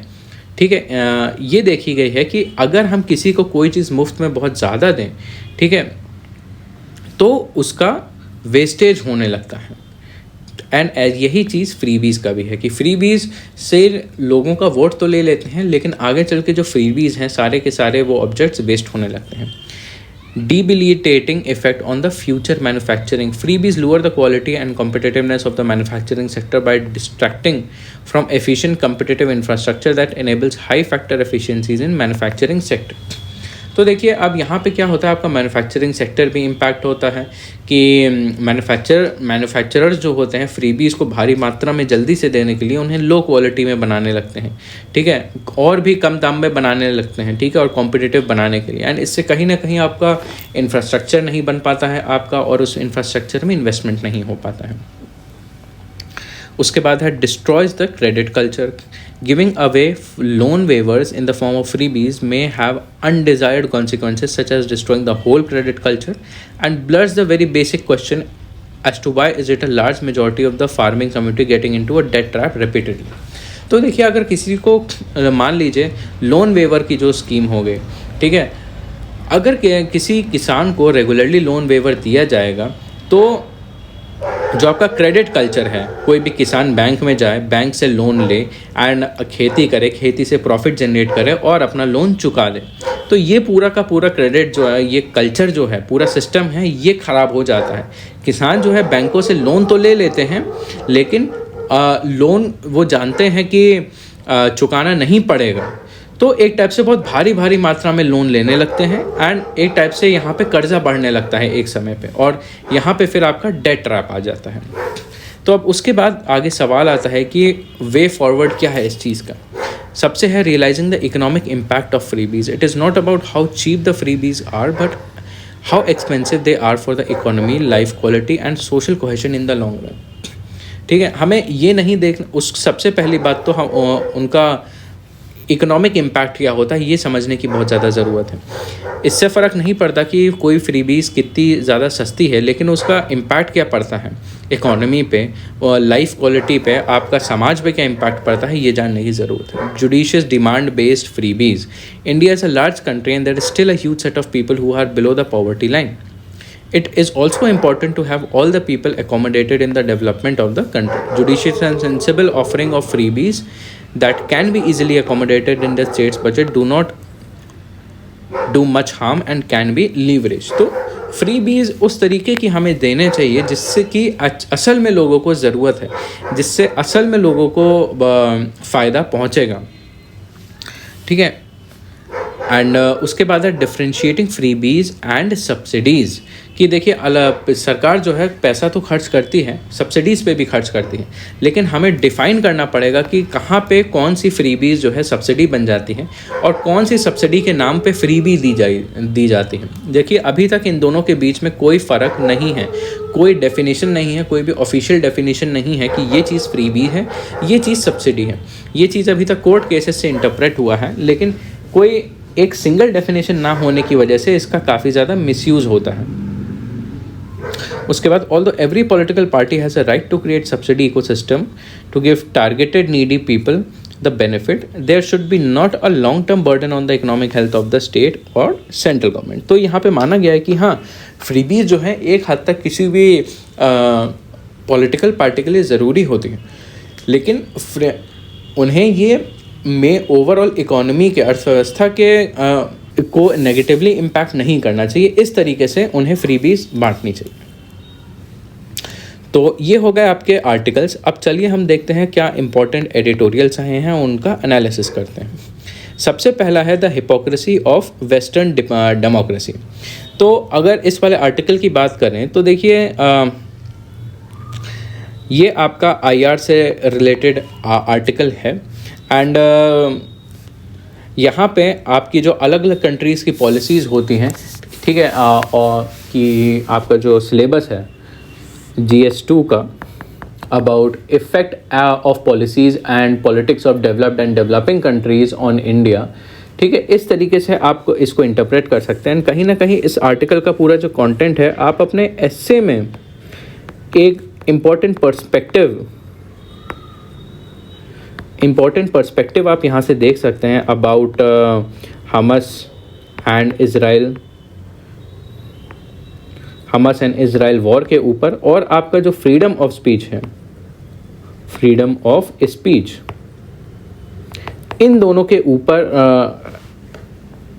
ठीक है, ये देखी गई है कि अगर हम किसी को कोई चीज़ मुफ्त में बहुत ज़्यादा दें, ठीक है, तो उसका वेस्टेज होने लगता है। एंड यही चीज़ फ्रीबीज़ का भी है कि फ्रीबीज़ से लोगों का वोट तो ले लेते हैं लेकिन आगे चल के जो फ्रीबीज़ हैं सारे के सारे वो ऑब्जेक्ट्स वेस्ट होने लगते हैं। debilitating effect on the future manufacturing. Freebies lower the quality and competitiveness of the manufacturing sector by distracting from efficient competitive infrastructure that enables high factor efficiencies in manufacturing sector. तो देखिए अब यहाँ पे क्या होता है, आपका मैन्युफैक्चरिंग सेक्टर भी इम्पैक्ट होता है कि मैन्युफैक्चरर्स जो होते हैं फ्रीबीज़ को भारी मात्रा में जल्दी से देने के लिए उन्हें लो क्वालिटी में बनाने लगते हैं, ठीक है, और भी कम दाम में बनाने लगते हैं, ठीक है, और कॉम्पिटिटिव बनाने के लिए। एंड इससे कहीं ना कहीं आपका इंफ्रास्ट्रक्चर नहीं बन पाता है आपका, और उस इंफ्रास्ट्रक्चर में इन्वेस्टमेंट नहीं हो पाता है। उसके बाद है destroys the credit culture. Giving away loan waivers in the form of freebies may have undesired consequences such as destroying the whole credit culture and blurs the very basic question as to why is it a large majority of the farming community getting into a debt trap repeatedly. तो देखिए अगर किसी को मान लीजिए लोन वेवर की जो स्कीम हो गई, ठीक है, अगर किसी किसान को रेगुलरली लोन वेवर दिया जाएगा तो जो आपका क्रेडिट कल्चर है, कोई भी किसान बैंक में जाए, बैंक से लोन ले एंड खेती करे, खेती से प्रॉफिट जनरेट करे और अपना लोन चुका दे, तो ये पूरा का पूरा क्रेडिट जो है, ये कल्चर जो है, पूरा सिस्टम है, ये ख़राब हो जाता है। किसान जो है बैंकों से लोन तो ले लेते हैं लेकिन लोन वो जानते हैं कि चुकाना नहीं पड़ेगा, तो एक टाइप से बहुत भारी मात्रा में लोन लेने लगते हैं एंड एक टाइप से यहाँ पे कर्जा बढ़ने लगता है एक समय पे, और यहाँ पे फिर आपका डेट ट्रैप आ जाता है। तो अब उसके बाद आगे सवाल आता है कि वे फॉरवर्ड क्या है इस चीज़ का। सबसे है realising the economic impact of freebies. It is not about how cheap the freebies are but how expensive they are for the economy, life quality and social cohesion in the long run. ठीक है, हमें ये नहीं देखना, उस सबसे पहली बात तो हम उनका इकोनॉमिक इम्पैक्ट क्या होता है ये समझने की बहुत ज़्यादा ज़रूरत है. इससे फ़र्क नहीं पड़ता कि कोई फ्रीबीज़ कितनी ज़्यादा सस्ती है, लेकिन उसका इम्पैक्ट क्या पड़ता है इकोनॉमी पे और लाइफ क्वालिटी पे, आपका समाज पे क्या इम्पैक्ट पड़ता है, ये जानने की ज़रूरत है। Judicious demand based freebies. India is a large country and there is still a huge set of people who are below the poverty line. It is also important to have all the people accommodated in the development of the country. Judicious and sensible offering of freebies that can be easily accommodated in the state's budget do not do much harm and can be leveraged. तो फ्रीबीज उस तरीके की हमें देने चाहिए जिससे कि असल में लोगों को ज़रूरत है, जिससे असल में लोगों को फ़ायदा पहुँचेगा, ठीक है। एंड उसके बाद है डिफ्रेंशिएटिंग फ्रीबीज एंड सब्सिडीज़, कि देखिए सरकार जो है पैसा तो खर्च करती है, सब्सिडीज़ पे भी खर्च करती है, लेकिन हमें डिफ़ाइन करना पड़ेगा कि कहाँ पे कौन सी फ्रीबीज़ जो है सब्सिडी बन जाती है और कौन सी सब्सिडी के नाम पे फ्रीबी दी जाती है। देखिए अभी तक इन दोनों के बीच में कोई फ़र्क नहीं है, कोई डेफिनेशन नहीं है, कोई भी ऑफिशियल डेफिनेशन नहीं है कि ये चीज़ फ्रीबी है, ये चीज़ सब्सिडी है। ये चीज़ अभी तक कोर्ट केसेस से इंटरप्रेट हुआ है, लेकिन कोई एक सिंगल डेफिनेशन ना होने की वजह से इसका काफ़ी ज़्यादा मिसयूज़ होता है। उसके बाद although every political party has a right to create subsidy ecosystem to give targeted needy people the benefit, there should be not a long term burden on the economic health of the state और सेंट्रल गवर्नमेंट। तो यहाँ पे माना गया है कि हाँ, फ्रीबीज जो है एक हद तक किसी भी पॉलिटिकल पार्टी के लिए ज़रूरी होती है, लेकिन उन्हें ये में ओवरऑल इकोनॉमी के अर्थव्यवस्था के को नेगेटिवली इम्पैक्ट नहीं करना चाहिए। इस तरीके से उन्हें फ्रीबीज बांटनी चाहिए। तो ये हो गए आपके आर्टिकल्स। अब चलिए हम देखते हैं क्या इंपॉर्टेंट एडिटोरियल्स आए हैं, उनका एनालिसिस करते हैं। सबसे पहला है the hypocrisy of western democracy. तो अगर इस वाले आर्टिकल की बात करें तो देखिए ये आपका IR से रिलेटेड आर्टिकल है एंड यहाँ पे आपकी जो अलग अलग कंट्रीज़ की पॉलिसीज़ होती हैं, ठीक है, और कि आपका जो सिलेबस है GS2 का about effect of policies and politics of developed and developing countries on India, ठीक है, इस तरीके से आप इसको इंटरप्रेट कर सकते हैं। कहीं ना कहीं इस आर्टिकल का पूरा जो कंटेंट है आप अपने एस्से में एक इम्पॉर्टेंट पर्सपेक्टिव आप यहाँ से देख सकते हैं about Hamas and Israel war के ऊपर, और आपका जो फ्रीडम ऑफ स्पीच इन दोनों के ऊपर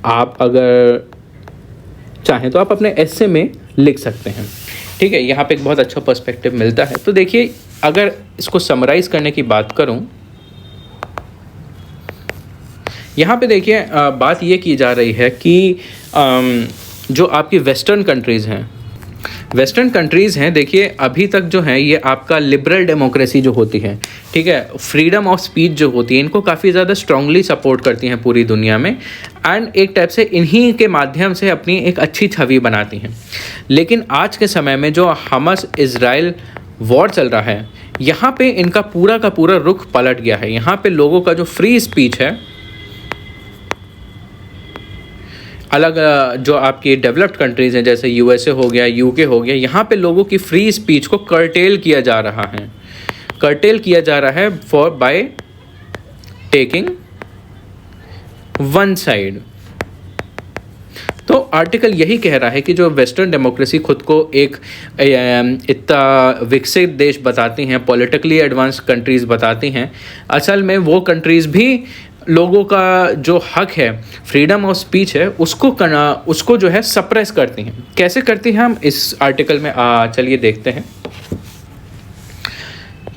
आप अगर चाहें तो आप अपने एस्से में लिख सकते हैं, ठीक है। यहाँ पे एक बहुत अच्छा पर्सपेक्टिव मिलता है। तो देखिए अगर इसको समराइज़ करने की बात करूँ, यहाँ पे देखिए बात ये की जा रही है कि जो आपकी वेस्टर्न कंट्रीज़ हैं, देखिए अभी तक जो है ये आपका लिबरल डेमोक्रेसी जो होती है, ठीक है, फ्रीडम ऑफ स्पीच जो होती है, इनको काफ़ी ज़्यादा स्ट्रांगली सपोर्ट करती हैं पूरी दुनिया में एंड एक टाइप से इन्हीं के माध्यम से अपनी एक अच्छी छवि बनाती हैं। लेकिन आज के समय में जो हमास इज़राइल वॉर चल रहा है, यहाँ पे इनका पूरा का पूरा रुख पलट गया है। यहाँ पे लोगों का जो फ्री स्पीच है, अलग जो आपकी डेवलप्ड कंट्रीज़ हैं जैसे USA हो गया, UK हो गया, यहाँ पे लोगों की फ्री स्पीच को कर्टेल किया जा रहा है for by taking one side. तो आर्टिकल यही कह रहा है कि जो वेस्टर्न डेमोक्रेसी खुद को एक इतना विकसित देश बताती हैं, पॉलिटिकली एडवांस कंट्रीज़ बताती हैं, असल में वो कंट्रीज़ भी लोगों का जो हक है, फ्रीडम ऑफ स्पीच है, उसको जो है सप्रेस करती हैं। कैसे करती हैं हम इस आर्टिकल में चलिए देखते हैं।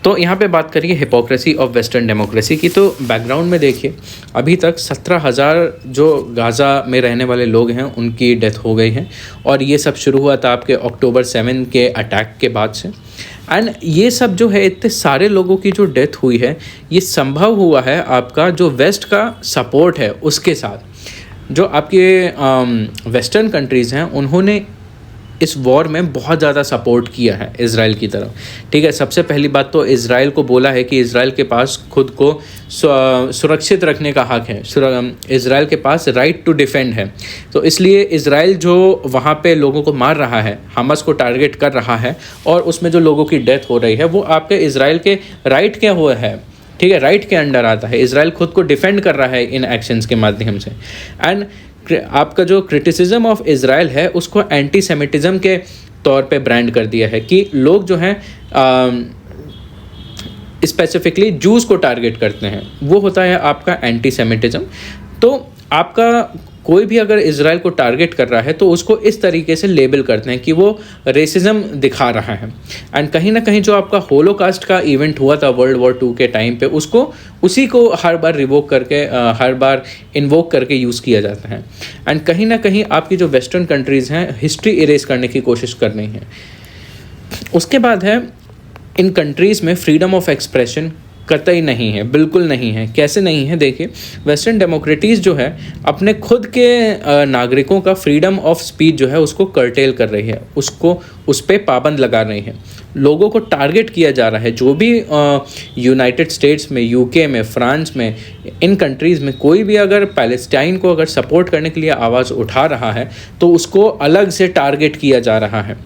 तो यहाँ पे बात करिए हिपोक्रेसी ऑफ वेस्टर्न डेमोक्रेसी की। तो बैकग्राउंड में देखिए अभी तक 17,000 जो गाज़ा में रहने वाले लोग हैं उनकी डेथ हो गई है, और ये सब शुरू हुआ था आपके October 7 के अटैक के बाद से। एंड ये सब जो है इतने सारे लोगों की जो डेथ हुई है, ये संभव हुआ है आपका जो वेस्ट का सपोर्ट है उसके साथ। जो आपके वेस्टर्न कंट्रीज़ हैं उन्होंने इस वॉर में बहुत ज़्यादा सपोर्ट किया है इज़राइल की तरफ, ठीक है। सबसे पहली बात तो इज़राइल को बोला है कि इज़राइल के पास खुद को सुरक्षित रखने का हक है, इज़राइल के पास राइट टू डिफेंड है। तो इसलिए इज़राइल जो वहाँ पे लोगों को मार रहा है, हमास को टारगेट कर रहा है और उसमें जो लोगों की डेथ हो रही है वो आपके इज़राइल के राइट क्या हुआ है, ठीक है, राइट के अंडर आता है। इज़राइल खुद को डिफेंड कर रहा है इन एक्शंस के माध्यम से। एंड आपका जो क्रिटिसिज्म ऑफ इज़राइल है उसको एंटी सेमिटिज़म के तौर पे ब्रांड कर दिया है कि लोग जो हैं स्पेसिफिकली जूस को टारगेट करते हैं, वो होता है आपका एंटी सेमिटिज़म। तो आपका कोई भी अगर इज़राइल को टारगेट कर रहा है तो उसको इस तरीके से लेबल करते हैं कि वो रेसिज्म दिखा रहा है। एंड कहीं ना कहीं जो आपका होलोकास्ट का इवेंट हुआ था वर्ल्ड वॉर 2 के टाइम पे, उसको उसी को हर बार रिवोक करके हर बार इन्वोक करके यूज़ किया जाता है। एंड कहीं ना कहीं आपकी जो वेस्टर्न कंट्रीज़ हैं हिस्ट्री इरेज करने की कोशिश कर रही हैं। उसके बाद है इन कंट्रीज़ में फ्रीडम ऑफ एक्सप्रेशन कतई नहीं है, बिल्कुल नहीं है। कैसे नहीं है, देखिए वेस्टर्न डेमोक्रेटीज़ जो है अपने खुद के नागरिकों का फ्रीडम ऑफ स्पीच जो है उसको कर्टेल कर रही है, उसको उस पर पाबंद लगा रही है। लोगों को टारगेट किया जा रहा है। जो भी यूनाइटेड स्टेट्स में, यूके में, फ्रांस में, इन कंट्रीज़ में कोई भी अगर पैलेस्टाइन को अगर सपोर्ट करने के लिए आवाज़ उठा रहा है तो उसको अलग से टारगेट किया जा रहा है,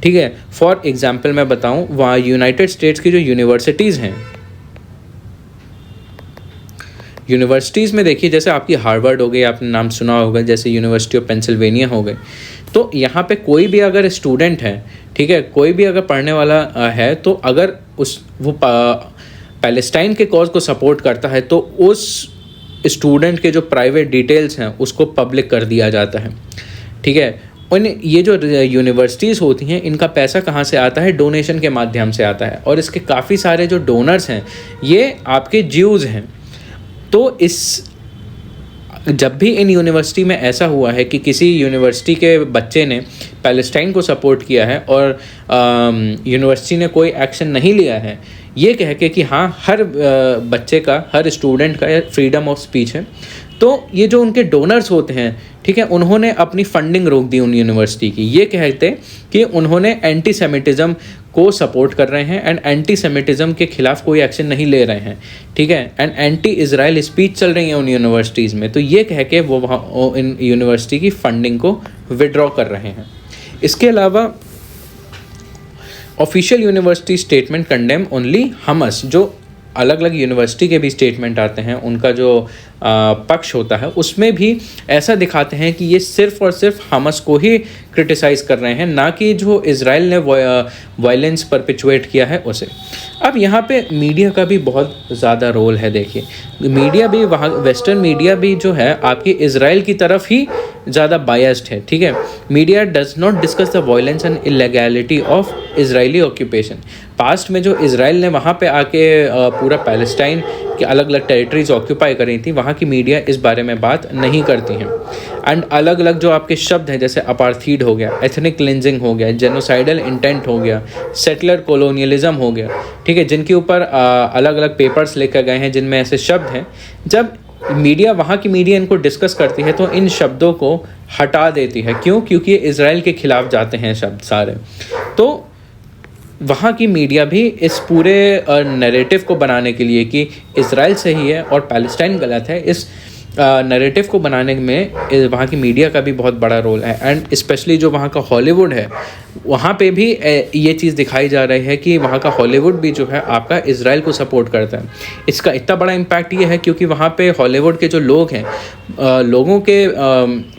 ठीक है। फॉर एग्जाम्पल मैं बताऊँ, वहाँ यूनाइटेड स्टेट्स की जो यूनिवर्सिटीज़ हैं, यूनिवर्सिटीज़ में देखिए जैसे आपकी हार्वर्ड हो गई, आपने नाम सुना होगा, जैसे यूनिवर्सिटी ऑफ पेंसिल्वेनिया हो गई। तो यहाँ पे कोई भी अगर स्टूडेंट है, ठीक है, कोई भी अगर पढ़ने वाला है, तो अगर वो पैलेस्टाइन के कॉज को सपोर्ट करता है तो उस स्टूडेंट के जो प्राइवेट डिटेल्स हैं उसको पब्लिक कर दिया जाता है, ठीक है। और ये जो यूनिवर्सिटीज़ होती हैं इनका पैसा कहाँ से आता है, डोनेशन के माध्यम से आता है। और इसके काफ़ी सारे जो डोनर्स हैं ये आपके ज्यूज़ हैं। तो जब भी इन यूनिवर्सिटी में ऐसा हुआ है कि किसी यूनिवर्सिटी के बच्चे ने पैलेस्टाइन को सपोर्ट किया है और यूनिवर्सिटी ने कोई एक्शन नहीं लिया है, ये कह के कि हाँ हर बच्चे का, हर स्टूडेंट का फ्रीडम ऑफ स्पीच है, तो ये जो उनके डोनर्स होते हैं, ठीक है, उन्होंने अपनी फंडिंग रोक दी उन यूनिवर्सिटी की। ये कहते कि उन्होंने एंटी सेमिटिज़म को सपोर्ट कर रहे हैं एंड एंटी सेमिटिज़म के खिलाफ कोई एक्शन नहीं ले रहे हैं, ठीक है। एंड एंटी इज़राइल स्पीच चल रही है उन यूनिवर्सिटीज़ में। तो ये कह के वो वहाँ इन यूनिवर्सिटी की फंडिंग को विड्रॉ कर रहे हैं। इसके अलावा official university statement condemn only Hamas. जो अलग अलग यूनिवर्सिटी के भी स्टेटमेंट आते हैं, उनका जो पक्ष होता है उसमें भी ऐसा दिखाते हैं कि ये सिर्फ़ और सिर्फ हमास को ही क्रिटिसाइज़ कर रहे हैं, ना कि जो इज़राइल ने वायलेंस परपेचुएट किया है उसे। अब यहाँ पे मीडिया का भी बहुत ज़्यादा रोल है। देखिए मीडिया भी, वहाँ वेस्टर्न मीडिया भी जो है आपकी इज़राइल की तरफ ही ज़्यादा बायस्ड है, ठीक है। Media does not discuss the violence and illegality of Israeli occupation. Past में जो इज़राइल ने वहाँ पे आके पूरा पैलेस्टाइन की अलग अलग टेरिटरीज ऑक्यूपाई करी थी, वहाँ की मीडिया इस बारे में बात नहीं करती हैं। एंड अलग अलग जो आपके शब्द हैं जैसे अपार्थीड हो गया, एथनिक क्लिनजिंग हो गया, जेनोसाइडल इंटेंट हो गया, सेटलर कॉलोनियलिज्म हो गया, ठीक है, जिनके ऊपर अलग अलग पेपर्स लिखे गए हैं जिनमें ऐसे शब्द हैं। जब मीडिया, वहाँ की मीडिया इनको डिस्कस करती है तो इन शब्दों को हटा देती है। क्यों? क्योंकि ये इज़राइल के खिलाफ जाते हैं शब्द सारे। तो वहाँ की मीडिया भी इस पूरे नैरेटिव को बनाने के लिए कि इज़राइल सही है और पैलेस्टाइन गलत है, इस नैरेटिव को बनाने में वहाँ की मीडिया का भी बहुत बड़ा रोल है। एंड स्पेशली जो वहाँ का हॉलीवुड है, वहाँ पे भी ये चीज़ दिखाई जा रही है कि वहाँ का हॉलीवुड भी जो है आपका इज़राइल को सपोर्ट करता है। इसका इतना बड़ा इम्पैक्ट ये है क्योंकि वहाँ पे हॉलीवुड के जो लोग हैं, लोगों के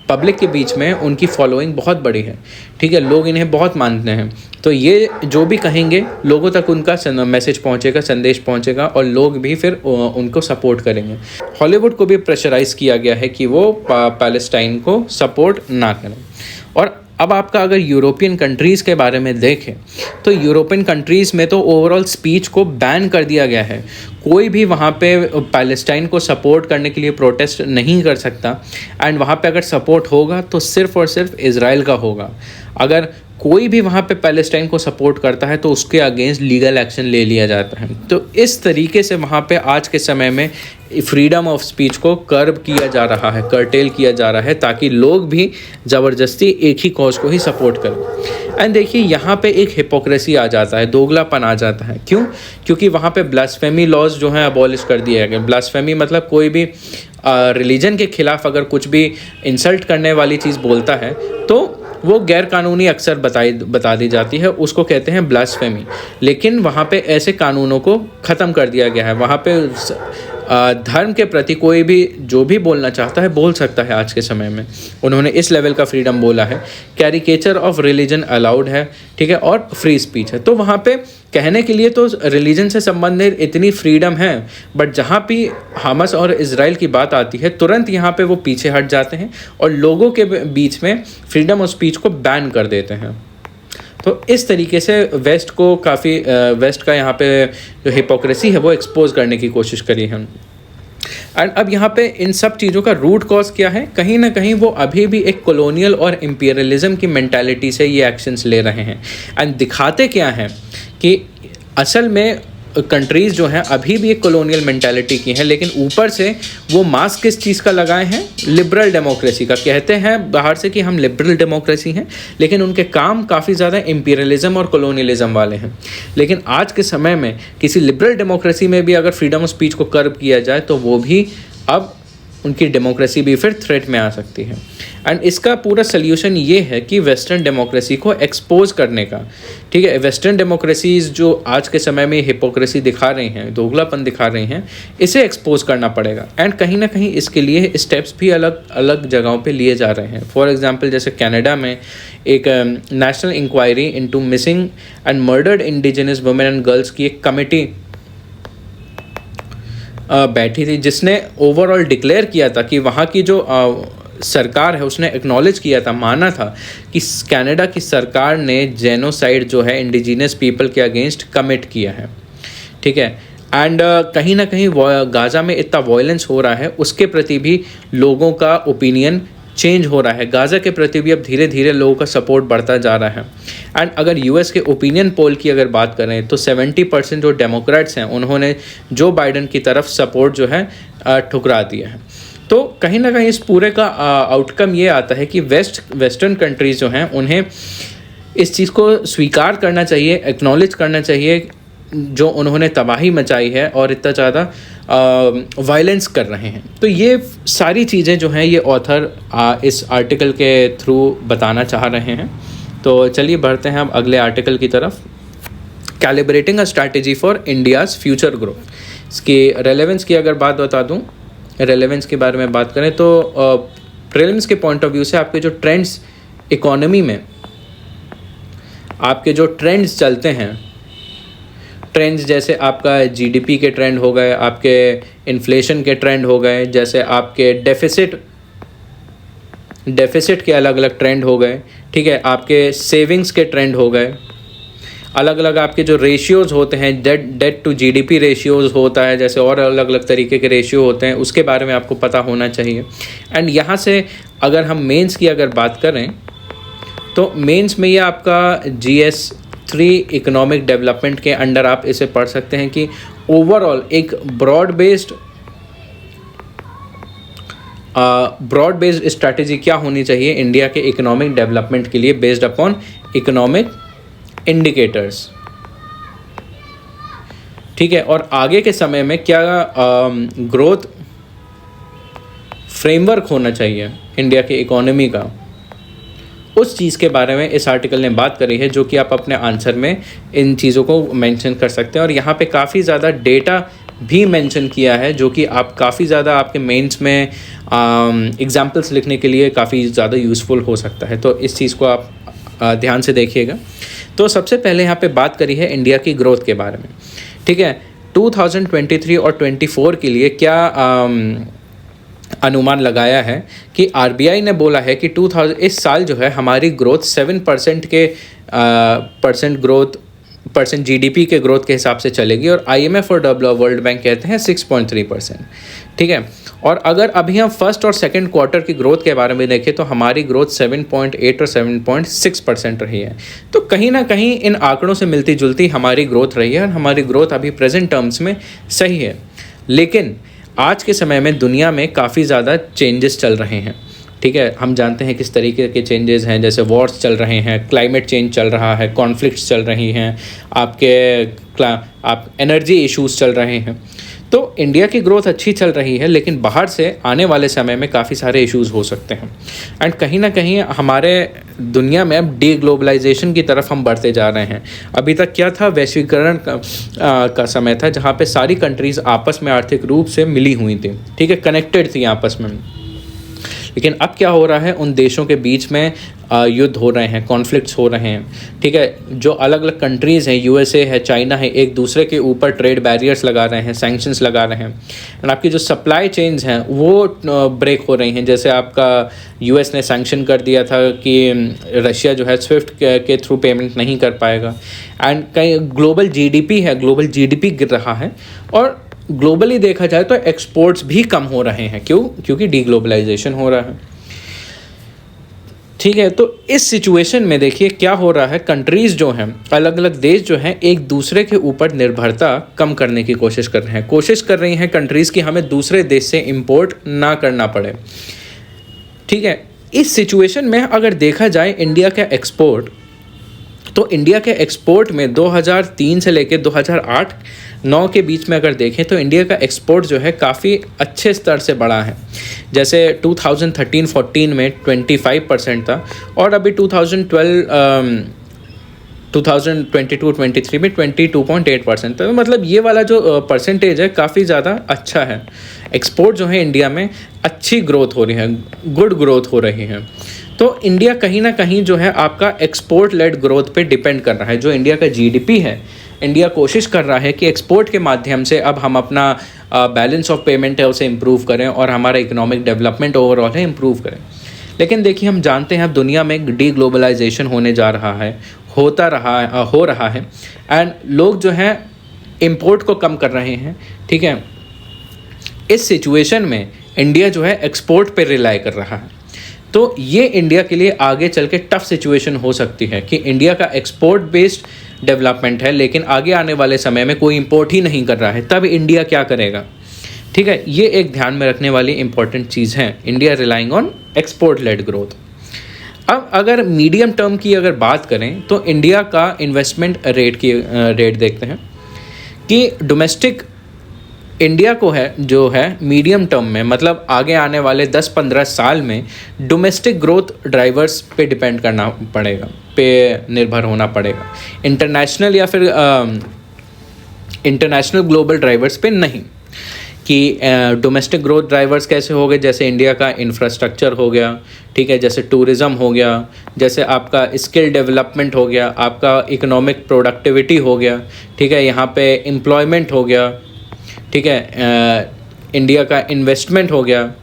पब्लिक के बीच में उनकी फॉलोइंग बहुत बड़ी है, ठीक है, लोग इन्हें बहुत मानते हैं। तो ये जो भी कहेंगे लोगों तक उनका मैसेज पहुंचेगा, संदेश पहुंचेगा और लोग भी फिर उनको सपोर्ट करेंगे। हॉलीवुड को भी प्रेशराइज़ किया गया है कि वो पैलेस्टाइन को सपोर्ट ना करें। और अब आपका अगर यूरोपियन कंट्रीज़ के बारे में देखें तो यूरोपियन कंट्रीज़ में तो ओवरऑल स्पीच को बैन कर दिया गया है। कोई भी वहाँ पे पैलेस्टाइन को सपोर्ट करने के लिए प्रोटेस्ट नहीं कर सकता। एंड वहाँ पे अगर सपोर्ट होगा तो सिर्फ़ और सिर्फ इज़राइल का होगा। अगर कोई भी वहाँ पे पैलेस्टाइन को सपोर्ट करता है तो उसके अगेंस्ट लीगल एक्शन ले लिया जाता है। तो इस तरीके से वहाँ पे आज के समय में फ्रीडम ऑफ स्पीच को कर्ब किया जा रहा है, कर्टेल किया जा रहा है, ताकि लोग भी ज़बरदस्ती एक ही कॉज को ही सपोर्ट करें। एंड देखिए यहाँ पे एक हिपोक्रेसी आ जाता है, दोगलापन आ जाता है। क्यों? क्योंकि वहाँ पे ब्लास्फेमी लॉज जो हैं अबॉलिश कर दिए गए। ब्लास्फेमी मतलब कोई भी रिलीजन के खिलाफ अगर कुछ भी इंसल्ट करने वाली चीज़ बोलता है तो वो गैर कानूनी अक्सर बता दी जाती है, उसको कहते हैं ब्लास्फेमी। लेकिन वहाँ पे ऐसे कानूनों को ख़त्म कर दिया गया है। वहाँ पे धर्म के प्रति कोई भी जो भी बोलना चाहता है बोल सकता है। आज के समय में उन्होंने इस लेवल का फ्रीडम बोला है। कैरिकेचर ऑफ रिलीजन अलाउड है, ठीक है, और फ्री स्पीच है। तो वहाँ पे कहने के लिए तो रिलीजन से संबंधित इतनी फ्रीडम है, बट जहाँ भी हमास और इजराइल की बात आती है तुरंत यहाँ पे वो पीछे हट जाते हैं और लोगों के बीच में फ्रीडम ऑफ स्पीच को बैन कर देते हैं। तो इस तरीके से वेस्ट को काफ़ी वेस्ट का यहाँ पे जो हिपोक्रेसी है वो एक्सपोज करने की कोशिश करी है। एंड अब यहाँ पे इन सब चीज़ों का रूट कॉज क्या है? कहीं ना कहीं वो अभी भी एक कॉलोनियल और इम्पीरियलिज्म की मेंटालिटी से ये एक्शंस ले रहे हैं। एंड दिखाते क्या हैं कि असल में कंट्रीज़ जो हैं अभी भी एक कॉलोनियल मेंटालिटी की हैं, लेकिन ऊपर से वो मास्क किस चीज़ का लगाए हैं? लिबरल डेमोक्रेसी का। कहते हैं बाहर से कि हम लिबरल डेमोक्रेसी हैं, लेकिन उनके काम काफ़ी ज़्यादा इम्पीरियलिज्म और कॉलोनियलिज्म वाले हैं। लेकिन आज के समय में किसी लिबरल डेमोक्रेसी में भी अगर फ्रीडम ऑफ स्पीच को कर्ब किया जाए तो वो भी अब उनकी डेमोक्रेसी भी फिर थ्रेट में आ सकती है। एंड इसका पूरा सल्यूशन ये है कि वेस्टर्न डेमोक्रेसी को एक्सपोज करने का, ठीक है। वेस्टर्न डेमोक्रेसीज जो आज के समय में हिपोक्रेसी दिखा रही हैं, दोगलापन दिखा रही हैं, इसे एक्सपोज करना पड़ेगा। एंड कहीं ना कहीं इसके लिए स्टेप्स भी अलग अलग जगहों पे लिए जा रहे हैं। फॉर एग्जांपल जैसे कनाडा में एक national inquiry into missing and murdered indigenous women and girls की एक कमेटी बैठी थी, जिसने ओवरऑल डिक्लेयर किया था कि वहाँ की जो सरकार है उसने एक्नॉलेज किया था, माना था कि कनाडा की सरकार ने जेनोसाइड जो है इंडिजिनस पीपल के अगेंस्ट कमिट किया है, ठीक है। एंड कहीं ना कहीं गाज़ा में इतना वायलेंस हो रहा है, उसके प्रति भी लोगों का ओपिनियन चेंज हो रहा है। गाज़ा के प्रति भी अब धीरे धीरे लोगों का सपोर्ट बढ़ता जा रहा है। एंड अगर यूएस के ओपिनियन पोल की अगर बात करें तो 70% जो डेमोक्रेट्स हैं उन्होंने जो बाइडन की तरफ सपोर्ट जो है ठुकरा दिया है। तो कहीं ना कहीं इस पूरे का आउटकम ये आता है कि वेस्टर्न कंट्रीज़ जो हैं उन्हें इस चीज़ को स्वीकार करना चाहिए, एक्नॉलेज करना चाहिए जो उन्होंने तबाही मचाई है और इतना ज़्यादा वायलेंस कर रहे हैं। तो ये सारी चीज़ें जो हैं ये ऑथर इस आर्टिकल के थ्रू बताना चाह रहे हैं। तो चलिए बढ़ते हैं अब अगले आर्टिकल की तरफ। Calibrating a strategy for India's future growth. इसकी रेलेवेंस की अगर बात बता दूं, रेलेवेंस के बारे में बात करें तो प्रीलिम्स के पॉइंट ऑफ व्यू से आपके जो ट्रेंड्स इकोनॉमी में, आपके जो ट्रेंड्स चलते हैं, ट्रेंड्स जैसे आपका जीडीपी के ट्रेंड हो गए, आपके इन्फ्लेशन के ट्रेंड हो गए, जैसे आपके डेफिसिट के अलग अलग ट्रेंड हो गए, ठीक है, आपके सेविंग्स के ट्रेंड हो गए, अलग अलग आपके जो रेशियोज़ होते हैं, डेट टू जीडीपी रेशियोज़ होता है, जैसे और अलग अलग तरीके के रेशियो होते हैं, उसके बारे में आपको पता होना चाहिए। एंड यहाँ से अगर हम मेंस की अगर बात करें तो मेंस में ये आपका GS3 इकोनॉमिक डेवलपमेंट के अंडर आप इसे पढ़ सकते हैं कि ओवरऑल एक ब्रॉड बेस्ड स्ट्रैटेजी क्या होनी चाहिए इंडिया के इकोनॉमिक डेवलपमेंट के लिए बेस्ड अपॉन इकोनॉमिक इंडिकेटर्स, ठीक है। और आगे के समय में क्या ग्रोथ फ्रेमवर्क होना चाहिए इंडिया की इकोनॉमी का, उस चीज़ के बारे में इस आर्टिकल ने बात करी है, जो कि आप अपने आंसर में इन चीज़ों को मेंशन कर सकते हैं। और यहाँ पे काफ़ी ज़्यादा डेटा भी मेंशन किया है, जो कि आप काफ़ी ज़्यादा आपके मेंस में एग्जाम्पल्स लिखने के लिए काफ़ी ज़्यादा यूज़फुल हो सकता है। तो इस चीज़ को आप ध्यान से देखिएगा। तो सबसे पहले यहाँ पे बात करी है इंडिया की ग्रोथ के बारे में, ठीक है। 2023 और 24 के लिए क्या अनुमान लगाया है कि आरबीआई ने बोला है कि इस साल जो है हमारी ग्रोथ 7% के परसेंट जीडीपी के ग्रोथ के हिसाब से चलेगी, और IMF और वर्ल्ड बैंक कहते हैं 6.3%, ठीक है। और अगर अभी हम फर्स्ट और सेकंड क्वार्टर की ग्रोथ के बारे में देखें तो हमारी ग्रोथ 7.8 और 7.6% रही है। तो कहीं ना कहीं इन आंकड़ों से मिलती जुलती हमारी ग्रोथ रही है और हमारी ग्रोथ अभी प्रेजेंट टर्म्स में सही है। लेकिन आज के समय में दुनिया में काफ़ी ज़्यादा चेंजेस चल रहे हैं, ठीक है। हम जानते हैं किस तरीके के चेंजेस हैं, जैसे वॉर्स चल रहे हैं, क्लाइमेट चेंज चल रहा है, कॉन्फ्लिक्ट्स चल रही हैं, आप एनर्जी इश्यूज चल रहे हैं। तो इंडिया की ग्रोथ अच्छी चल रही है, लेकिन बाहर से आने वाले समय में काफ़ी सारे इश्यूज हो सकते हैं। एंड कहीं ना कहीं हमारे दुनिया में अब डी ग्लोबलाइजेशन की तरफ हम बढ़ते जा रहे हैं। अभी तक क्या था, वैश्वीकरण का समय था जहाँ पे सारी कंट्रीज़ आपस में आर्थिक रूप से मिली हुई थी, ठीक है, कनेक्टेड थी आपस में। लेकिन अब क्या हो रहा है, उन देशों के बीच में युद्ध हो रहे हैं, कॉन्फ्लिक्ट्स हो रहे हैं, ठीक है। जो अलग अलग कंट्रीज़ हैं, यूएसए है, चाइना है, एक दूसरे के ऊपर ट्रेड बैरियर्स लगा रहे हैं, सैंक्शंस लगा रहे हैं। एंड आपकी जो सप्लाई चेन्स हैं वो ब्रेक हो रही हैं। जैसे आपका यूएस ने सैंक्शन कर दिया था कि रशिया जो है स्विफ्ट के थ्रू पेमेंट नहीं कर पाएगा। एंड कहीं ग्लोबल जीडीपी गिर रहा है, और ग्लोबली देखा जाए तो एक्सपोर्ट्स भी कम हो रहे हैं। क्यों? क्योंकि डीग्लोबलाइजेशन हो रहा है, ठीक है। तो इस सिचुएशन में देखिए क्या हो रहा है, कंट्रीज़ जो हैं, अलग अलग देश जो हैं, एक दूसरे के ऊपर निर्भरता कम करने की कोशिश कर रही हैं कंट्रीज़ की हमें दूसरे देश से इंपोर्ट ना करना पड़े, ठीक है। इस सिचुएशन में अगर देखा जाए इंडिया का एक्सपोर्ट, तो इंडिया के एक्सपोर्ट में 2003 से लेकर 2008-9 के बीच में अगर देखें तो इंडिया का एक्सपोर्ट जो है काफ़ी अच्छे स्तर से बढ़ा है। जैसे 2013-14 में 25% था, और अभी 2022-23 में 22.8% था। तो मतलब ये वाला जो परसेंटेज है काफ़ी ज़्यादा अच्छा है। एक्सपोर्ट जो है इंडिया में अच्छी ग्रोथ हो रही है, गुड ग्रोथ हो रही है। तो इंडिया कहीं ना कहीं जो है आपका एक्सपोर्ट लेड ग्रोथ पे डिपेंड कर रहा है। जो इंडिया का जीडीपी है, इंडिया कोशिश कर रहा है कि एक्सपोर्ट के माध्यम से अब हम अपना बैलेंस ऑफ पेमेंट है उसे इम्प्रूव करें, और हमारा इकोनॉमिक डेवलपमेंट ओवरऑल है इम्प्रूव करें। लेकिन देखिए हम जानते हैं अब दुनिया में डी ग्लोबलाइजेशन होने जा रहा है, हो रहा है, एंड लोग जो हैं इम्पोर्ट को कम कर रहे हैं, ठीक है। इस सिचुएशन में इंडिया जो है एक्सपोर्ट पे रिलाई कर रहा है। तो ये इंडिया के लिए आगे चल के टफ सिचुएशन हो सकती है कि इंडिया का एक्सपोर्ट बेस्ड डेवलपमेंट है, लेकिन आगे आने वाले समय में कोई इंपोर्ट ही नहीं कर रहा है, तब इंडिया क्या करेगा, ठीक है। ये एक ध्यान में रखने वाली इंपॉर्टेंट चीज़ है, India relying on export led growth. अब अगर मीडियम टर्म की अगर बात करें तो इंडिया का इन्वेस्टमेंट रेट देखते हैं कि डोमेस्टिक इंडिया को है जो है मीडियम टर्म में, मतलब आगे आने वाले 10-15 साल में डोमेस्टिक ग्रोथ ड्राइवर्स पे डिपेंड करना पड़ेगा, पे निर्भर होना पड़ेगा, इंटरनेशनल या फिर इंटरनेशनल ग्लोबल ड्राइवर्स पे नहीं। कि डोमेस्टिक ग्रोथ ड्राइवर्स कैसे हो गए, जैसे इंडिया का इंफ्रास्ट्रक्चर हो गया, ठीक है, जैसे टूरिज़्म हो गया, जैसे आपका स्किल डेवलपमेंट हो गया, आपका इकोनॉमिक प्रोडक्टिविटी हो गया, ठीक है, यहाँ पे एम्प्लॉयमेंट हो गया, ठीक है, इंडिया का इन्वेस्टमेंट हो गया।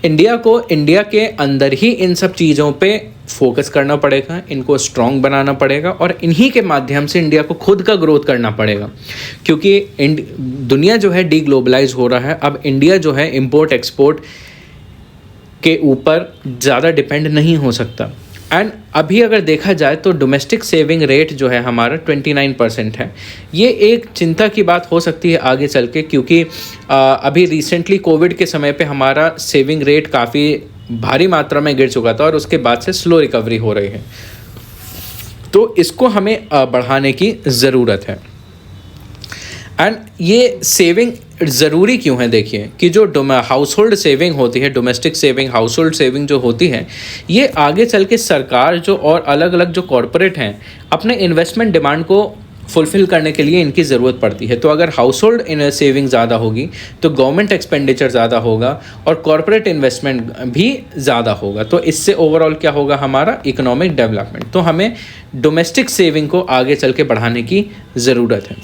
इंडिया को इंडिया के अंदर ही इन सब चीज़ों पे फोकस करना पड़ेगा, इनको स्ट्रॉन्ग बनाना पड़ेगा, और इन्हीं के माध्यम से इंडिया को खुद का ग्रोथ करना पड़ेगा। क्योंकि दुनिया जो है डी ग्लोबलाइज हो रहा है, अब इंडिया जो है इम्पोर्ट एक्सपोर्ट के ऊपर ज़्यादा डिपेंड नहीं हो सकता। एंड अभी अगर देखा जाए तो डोमेस्टिक सेविंग रेट जो है हमारा 29% है। ये एक चिंता की बात हो सकती है आगे चल के, क्योंकि अभी रिसेंटली कोविड के समय पे हमारा सेविंग रेट काफ़ी भारी मात्रा में गिर चुका था, और उसके बाद से स्लो रिकवरी हो रही है। तो इसको हमें बढ़ाने की ज़रूरत है। एंड ये सेविंग ज़रूरी क्यों है, देखिए कि जो हाउस होल्ड सेविंग होती है, domestic saving, house hold saving जो होती है, ये आगे चल के सरकार जो और अलग अलग जो कॉरपोरेट हैं अपने इन्वेस्टमेंट डिमांड को फुलफ़िल करने के लिए इनकी ज़रूरत पड़ती है। तो अगर हाउस होल्ड सेविंग ज़्यादा होगी तो गवर्नमेंट एक्सपेंडिचर ज़्यादा होगा और कॉरपोरेट इन्वेस्टमेंट भी ज़्यादा होगा। तो इससे ओवरऑल क्या होगा, हमारा इकोनॉमिक डेवलपमेंट। तो हमें डोमेस्टिक सेविंग को आगे चल के बढ़ाने की ज़रूरत है।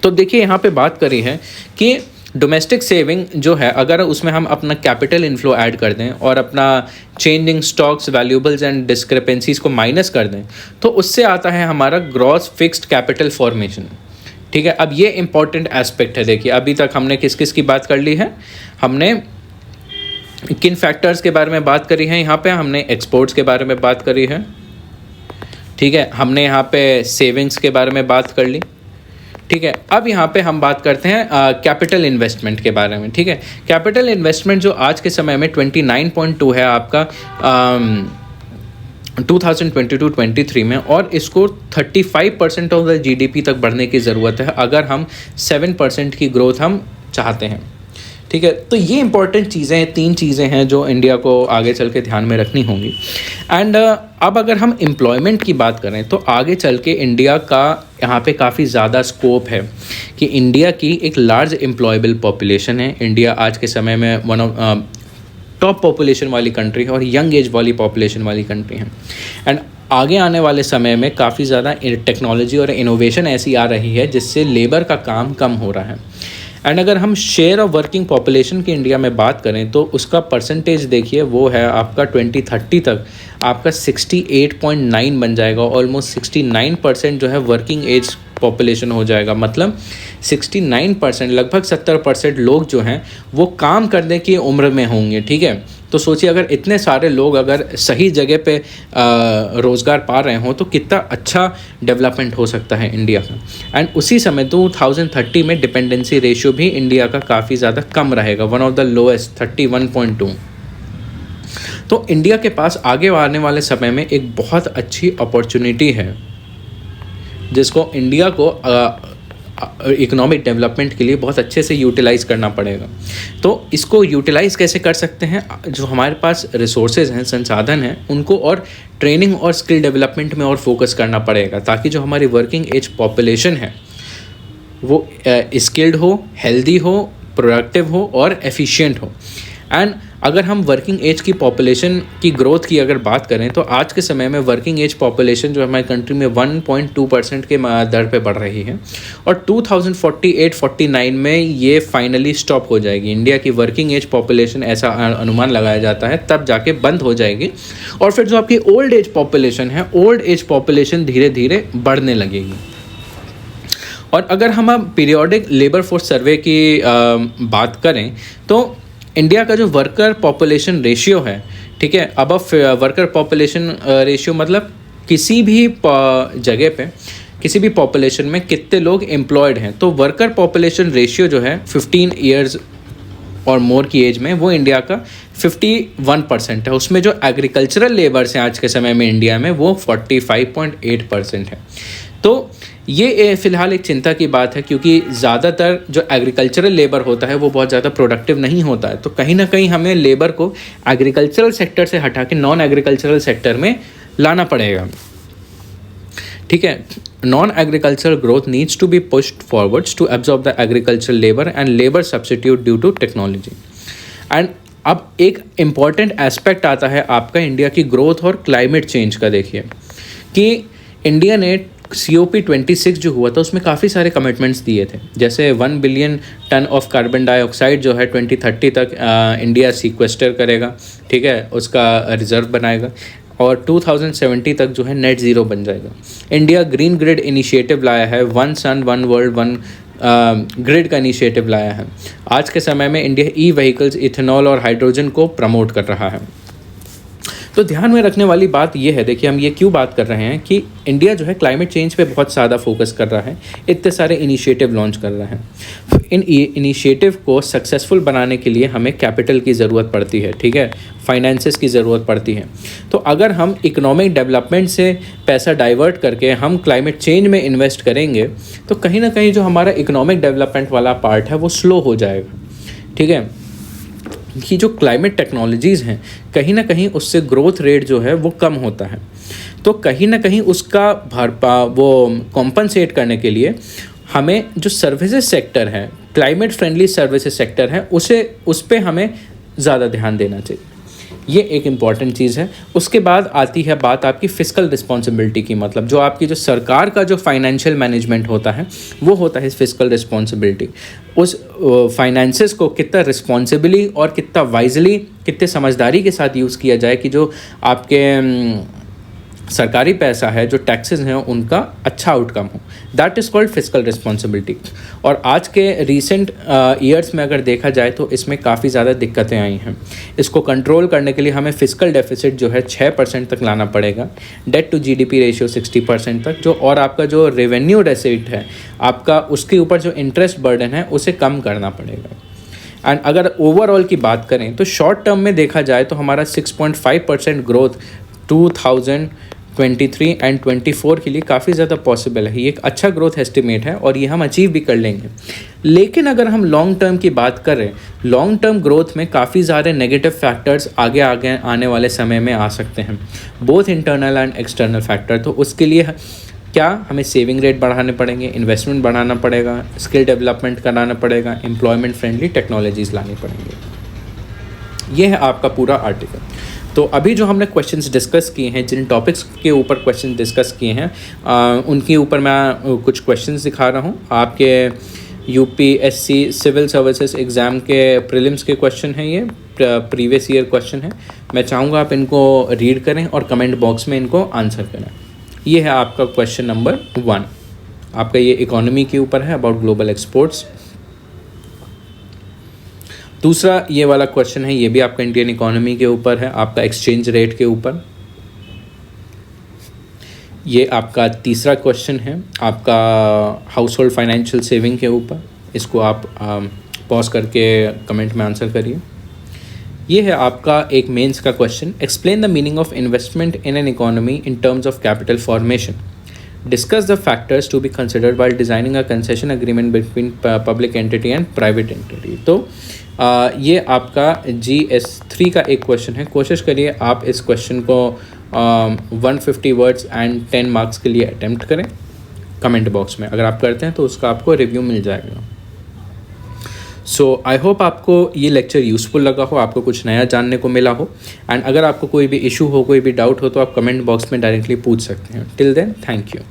तो देखिए यहाँ पे बात करी है कि डोमेस्टिक सेविंग जो है, अगर उसमें हम अपना कैपिटल इनफ्लो ऐड कर दें और अपना changing stocks, valuables and discrepancies को माइनस कर दें, तो उससे आता है हमारा ग्रॉस फिक्स्ड कैपिटल फॉर्मेशन, ठीक है, अब ये इंपॉर्टेंट एस्पेक्ट है। देखिए अभी तक हमने किस किस की बात कर ली है, हमने किन फैक्टर्स के बारे में बात करी है, यहाँ पे हमने एक्सपोर्ट्स के बारे में बात करी है, ठीक है, हमने यहाँ पे सेविंग्स के बारे में बात कर ली, ठीक है। अब यहाँ पे हम बात करते हैं कैपिटल इन्वेस्टमेंट के बारे में, ठीक है। कैपिटल इन्वेस्टमेंट जो आज के समय में 29.2 है आपका 2022-23 में, और इसको 35% ऑफ द जीडीपी तक बढ़ने की ज़रूरत है अगर हम 7% की ग्रोथ हम चाहते हैं, ठीक है। तो ये इंपॉर्टेंट चीज़ें, 3 चीज़ें हैं जो इंडिया को आगे चल के ध्यान में रखनी होंगी। एंड अब अगर हम एम्प्लॉयमेंट की बात करें तो आगे चल के इंडिया का यहाँ पे काफ़ी ज़्यादा स्कोप है कि इंडिया की एक लार्ज एम्प्लॉयबल पॉपुलेशन है। इंडिया आज के समय में वन ऑफ टॉप पॉपुलेशन वाली कंट्री है और यंग एज वाली पॉपुलेशन वाली कंट्री है। एंड आगे आने वाले समय में काफ़ी ज़्यादा टेक्नोलॉजी और इनोवेशन ऐसी आ रही है जिससे लेबर का काम कम हो रहा है। एंड अगर हम शेयर ऑफ वर्किंग पॉपुलेशन की इंडिया में बात करें तो उसका परसेंटेज देखिए वो है आपका 2030 तक आपका 68.9 बन जाएगा। ऑलमोस्ट 69% जो है वर्किंग एज पॉपुलेशन हो जाएगा। मतलब 69%, लगभग 70% लोग जो हैं वो काम करने की उम्र में होंगे, ठीक है। तो सोचिए अगर इतने सारे लोग अगर सही जगह पे रोज़गार पा रहे हों तो कितना अच्छा डेवलपमेंट हो सकता है इंडिया का। एंड उसी समय 2030 में डिपेंडेंसी रेशियो भी इंडिया का काफ़ी ज़्यादा कम रहेगा, वन ऑफ द लोएस्ट 31.2। तो इंडिया के पास आगे आने वाले समय में एक बहुत अच्छी अपॉर्चुनिटी है जिसको इंडिया को इकोनॉमिक डेवलपमेंट के लिए बहुत अच्छे से यूटिलाइज़ करना पड़ेगा। तो इसको यूटिलाइज़ कैसे कर सकते हैं, जो हमारे पास रिसोर्सेज हैं, संसाधन हैं, उनको और ट्रेनिंग और स्किल डेवलपमेंट में और फोकस करना पड़ेगा ताकि जो हमारी वर्किंग एज पॉपुलेशन है वो स्किल्ड हो, हेल्दी हो, प्रोडक्टिव हो और एफिशिएंट हो। एंड अगर हम वर्किंग एज की पॉपुलेशन की ग्रोथ की अगर बात करें तो आज के समय में वर्किंग एज पॉपुलेशन जो हमारी कंट्री में 1.2% के दर पे बढ़ रही है और 2048-49 में ये फाइनली स्टॉप हो जाएगी। इंडिया की वर्किंग एज पॉपुलेशन, ऐसा अनुमान लगाया जाता है, तब जाके बंद हो जाएगी और फिर जो आपकी ओल्ड एज पॉपुलेशन है, ओल्ड एज पॉपुलेशन धीरे धीरे बढ़ने लगेगी। और अगर हम पीरियोडिक लेबर फोर्स सर्वे की बात करें तो इंडिया का जो वर्कर पॉपुलेशन रेशियो है, ठीक है, अबव वर्कर पॉपुलेशन रेशियो मतलब किसी भी जगह पे किसी भी पॉपुलेशन में कितने लोग एम्प्लॉयड हैं। तो वर्कर पॉपुलेशन रेशियो जो है 15 ईयर्स और मोर की एज में वो इंडिया का 51% है। उसमें जो एग्रीकल्चरल लेबर्स हैं आज के समय में इंडिया में वो 45.8% है। तो ये फ़िलहाल एक चिंता की बात है क्योंकि ज़्यादातर जो एग्रीकल्चरल लेबर होता है वो बहुत ज़्यादा प्रोडक्टिव नहीं होता है। तो कहीं ना कहीं हमें लेबर को एग्रीकल्चरल सेक्टर से हटा के नॉन एग्रीकल्चरल सेक्टर में लाना पड़ेगा, ठीक है। Non agricultural growth needs to be pushed forwards to absorb the agricultural labour and labour substitute due to technology. And अब एक इम्पॉर्टेंट एस्पेक्ट आता है आपका इंडिया की ग्रोथ और क्लाइमेट चेंज का। देखिए कि इंडिया ने COP26 जो हुआ था उसमें काफ़ी सारे कमिटमेंट्स दिए थे, जैसे 1 billion tonne of carbon dioxide जो है 2030 तक इंडिया सीक्वेस्टर करेगा, ठीक है, उसका रिजर्व बनाएगा और 2070 तक जो है नेट ज़ीरो बन जाएगा। इंडिया ग्रीन ग्रिड इनिशिएटिव लाया है, 1 सन 1 वर्ल्ड 1 ग्रिड का इनिशिएटिव लाया है। आज के समय में इंडिया ई-व्हीकल्स, इथेनॉल और हाइड्रोजन को प्रमोट कर रहा है। तो ध्यान में रखने वाली बात ये है, देखिए हम ये क्यों बात कर रहे हैं कि इंडिया जो है क्लाइमेट चेंज पे बहुत ज़्यादा फोकस कर रहा है, इतने सारे इनिशिएटिव लॉन्च कर रहा है। तो इन इनिशिएटिव को सक्सेसफुल बनाने के लिए हमें कैपिटल की ज़रूरत पड़ती है, ठीक है, फाइनेंसेस की ज़रूरत पड़ती है। तो अगर हम इकोनॉमिक डेवलपमेंट से पैसा डाइवर्ट करके हम क्लाइमेट चेंज में इन्वेस्ट करेंगे तो कहीं ना कहीं जो हमारा इकोनॉमिक डेवलपमेंट वाला पार्ट है वो स्लो हो जाएगा, ठीक है। कि जो क्लाइमेट टेक्नोलॉजीज़ हैं कहीं ना कहीं उससे ग्रोथ रेट जो है वो कम होता है। तो कहीं ना कहीं उसका वो कॉम्पनसेट करने के लिए हमें जो सर्विसेज सेक्टर है, क्लाइमेट फ्रेंडली सर्विसेज सेक्टर है, उस पे हमें ज़्यादा ध्यान देना चाहिए। ये एक इम्पॉर्टेंट चीज़ है। उसके बाद आती है बात आपकी फिस्कल रिस्पॉन्सिबिलिटी की, मतलब जो आपकी जो सरकार का जो फाइनेंशियल मैनेजमेंट होता है वो होता है फिस्कल रिस्पॉन्सिबिलिटी। उस फाइनेंसेस को कितना रिस्पॉन्सिबली और कितना वाइजली, कितने समझदारी के साथ यूज़ किया जाए कि जो आपके सरकारी पैसा है, जो टैक्सेस हैं, उनका अच्छा आउटकम हो। That is called physical responsibility. और आज के रीसेंट ईयर्स में अगर देखा जाए तो इसमें काफ़ी ज़्यादा दिक्कतें आई हैं। इसको कंट्रोल करने के लिए हमें फिजिकल डेफिसिट जो है 6% तक लाना पड़ेगा, डेट टू जीडीपी रेशियो 60% तक, जो और आपका जो रेवेन्यू डेफिसिट है आपका, उसके ऊपर जो इंटरेस्ट बर्डन है उसे कम करना पड़ेगा। एंड अगर ओवरऑल की बात करें तो शॉर्ट टर्म में देखा जाए तो हमारा 6.5% ग्रोथ 2023 एंड 24 के लिए काफ़ी ज़्यादा पॉसिबल है। ये एक अच्छा ग्रोथ एस्टिमेट है और ये हम अचीव भी कर लेंगे। लेकिन अगर हम लॉन्ग टर्म की बात करें, लॉन्ग टर्म ग्रोथ में काफ़ी सारे नेगेटिव फैक्टर्स आगे आने वाले समय में आ सकते हैं, both internal and external factor. तो उसके लिए क्या हमें सेविंग रेट बढ़ाने पड़ेंगे, इन्वेस्टमेंट बढ़ाना पड़ेगा, स्किल डेवलपमेंट कराना पड़ेगा, एम्प्लॉयमेंट फ्रेंडली टेक्नोलॉजीज़ लानी पड़ेंगे। ये है आपका पूरा आर्टिकल। तो अभी जो हमने क्वेश्चंस डिस्कस किए हैं, जिन टॉपिक्स के ऊपर क्वेश्चन डिस्कस किए हैं, उनके ऊपर मैं कुछ क्वेश्चंस दिखा रहा हूँ। आपके यूपीएससी सिविल सर्विसेज एग्ज़ाम के प्रीलिम्स के क्वेश्चन हैं, ये प्रीवियस ईयर क्वेश्चन है। मैं चाहूँगा आप इनको रीड करें और कमेंट बॉक्स में इनको आंसर करें। ये है आपका क्वेश्चन नंबर 1, आपका ये इकोनॉमी के ऊपर है, अबाउट ग्लोबल एक्सपोर्ट्स। दूसरा ये वाला क्वेश्चन है, ये भी आपका इंडियन इकोनॉमी के ऊपर है, आपका एक्सचेंज रेट के ऊपर। ये आपका तीसरा क्वेश्चन है, आपका हाउस होल्ड फाइनेंशियल सेविंग के ऊपर। इसको आप पॉज करके कमेंट में आंसर करिए। ये है आपका एक मेंस का question, explain the meaning of investment in an economy in terms of capital formation, discuss the factors to be considered while designing a concession agreement between public entity and private entity. तो ये आपका GS3 का एक क्वेश्चन है। कोशिश करिए आप इस क्वेश्चन को 150 वर्ड्स एंड 10 मार्क्स के लिए अटेम्प्ट करें कमेंट बॉक्स में। अगर आप करते हैं तो उसका आपको रिव्यू मिल जाएगा। सो आई होप आपको ये लेक्चर यूज़फुल लगा हो, आपको कुछ नया जानने को मिला हो। एंड अगर आपको कोई भी इशू हो, कोई भी डाउट हो, तो आप कमेंट बॉक्स में डायरेक्टली पूछ सकते हैं। Till then, thank you.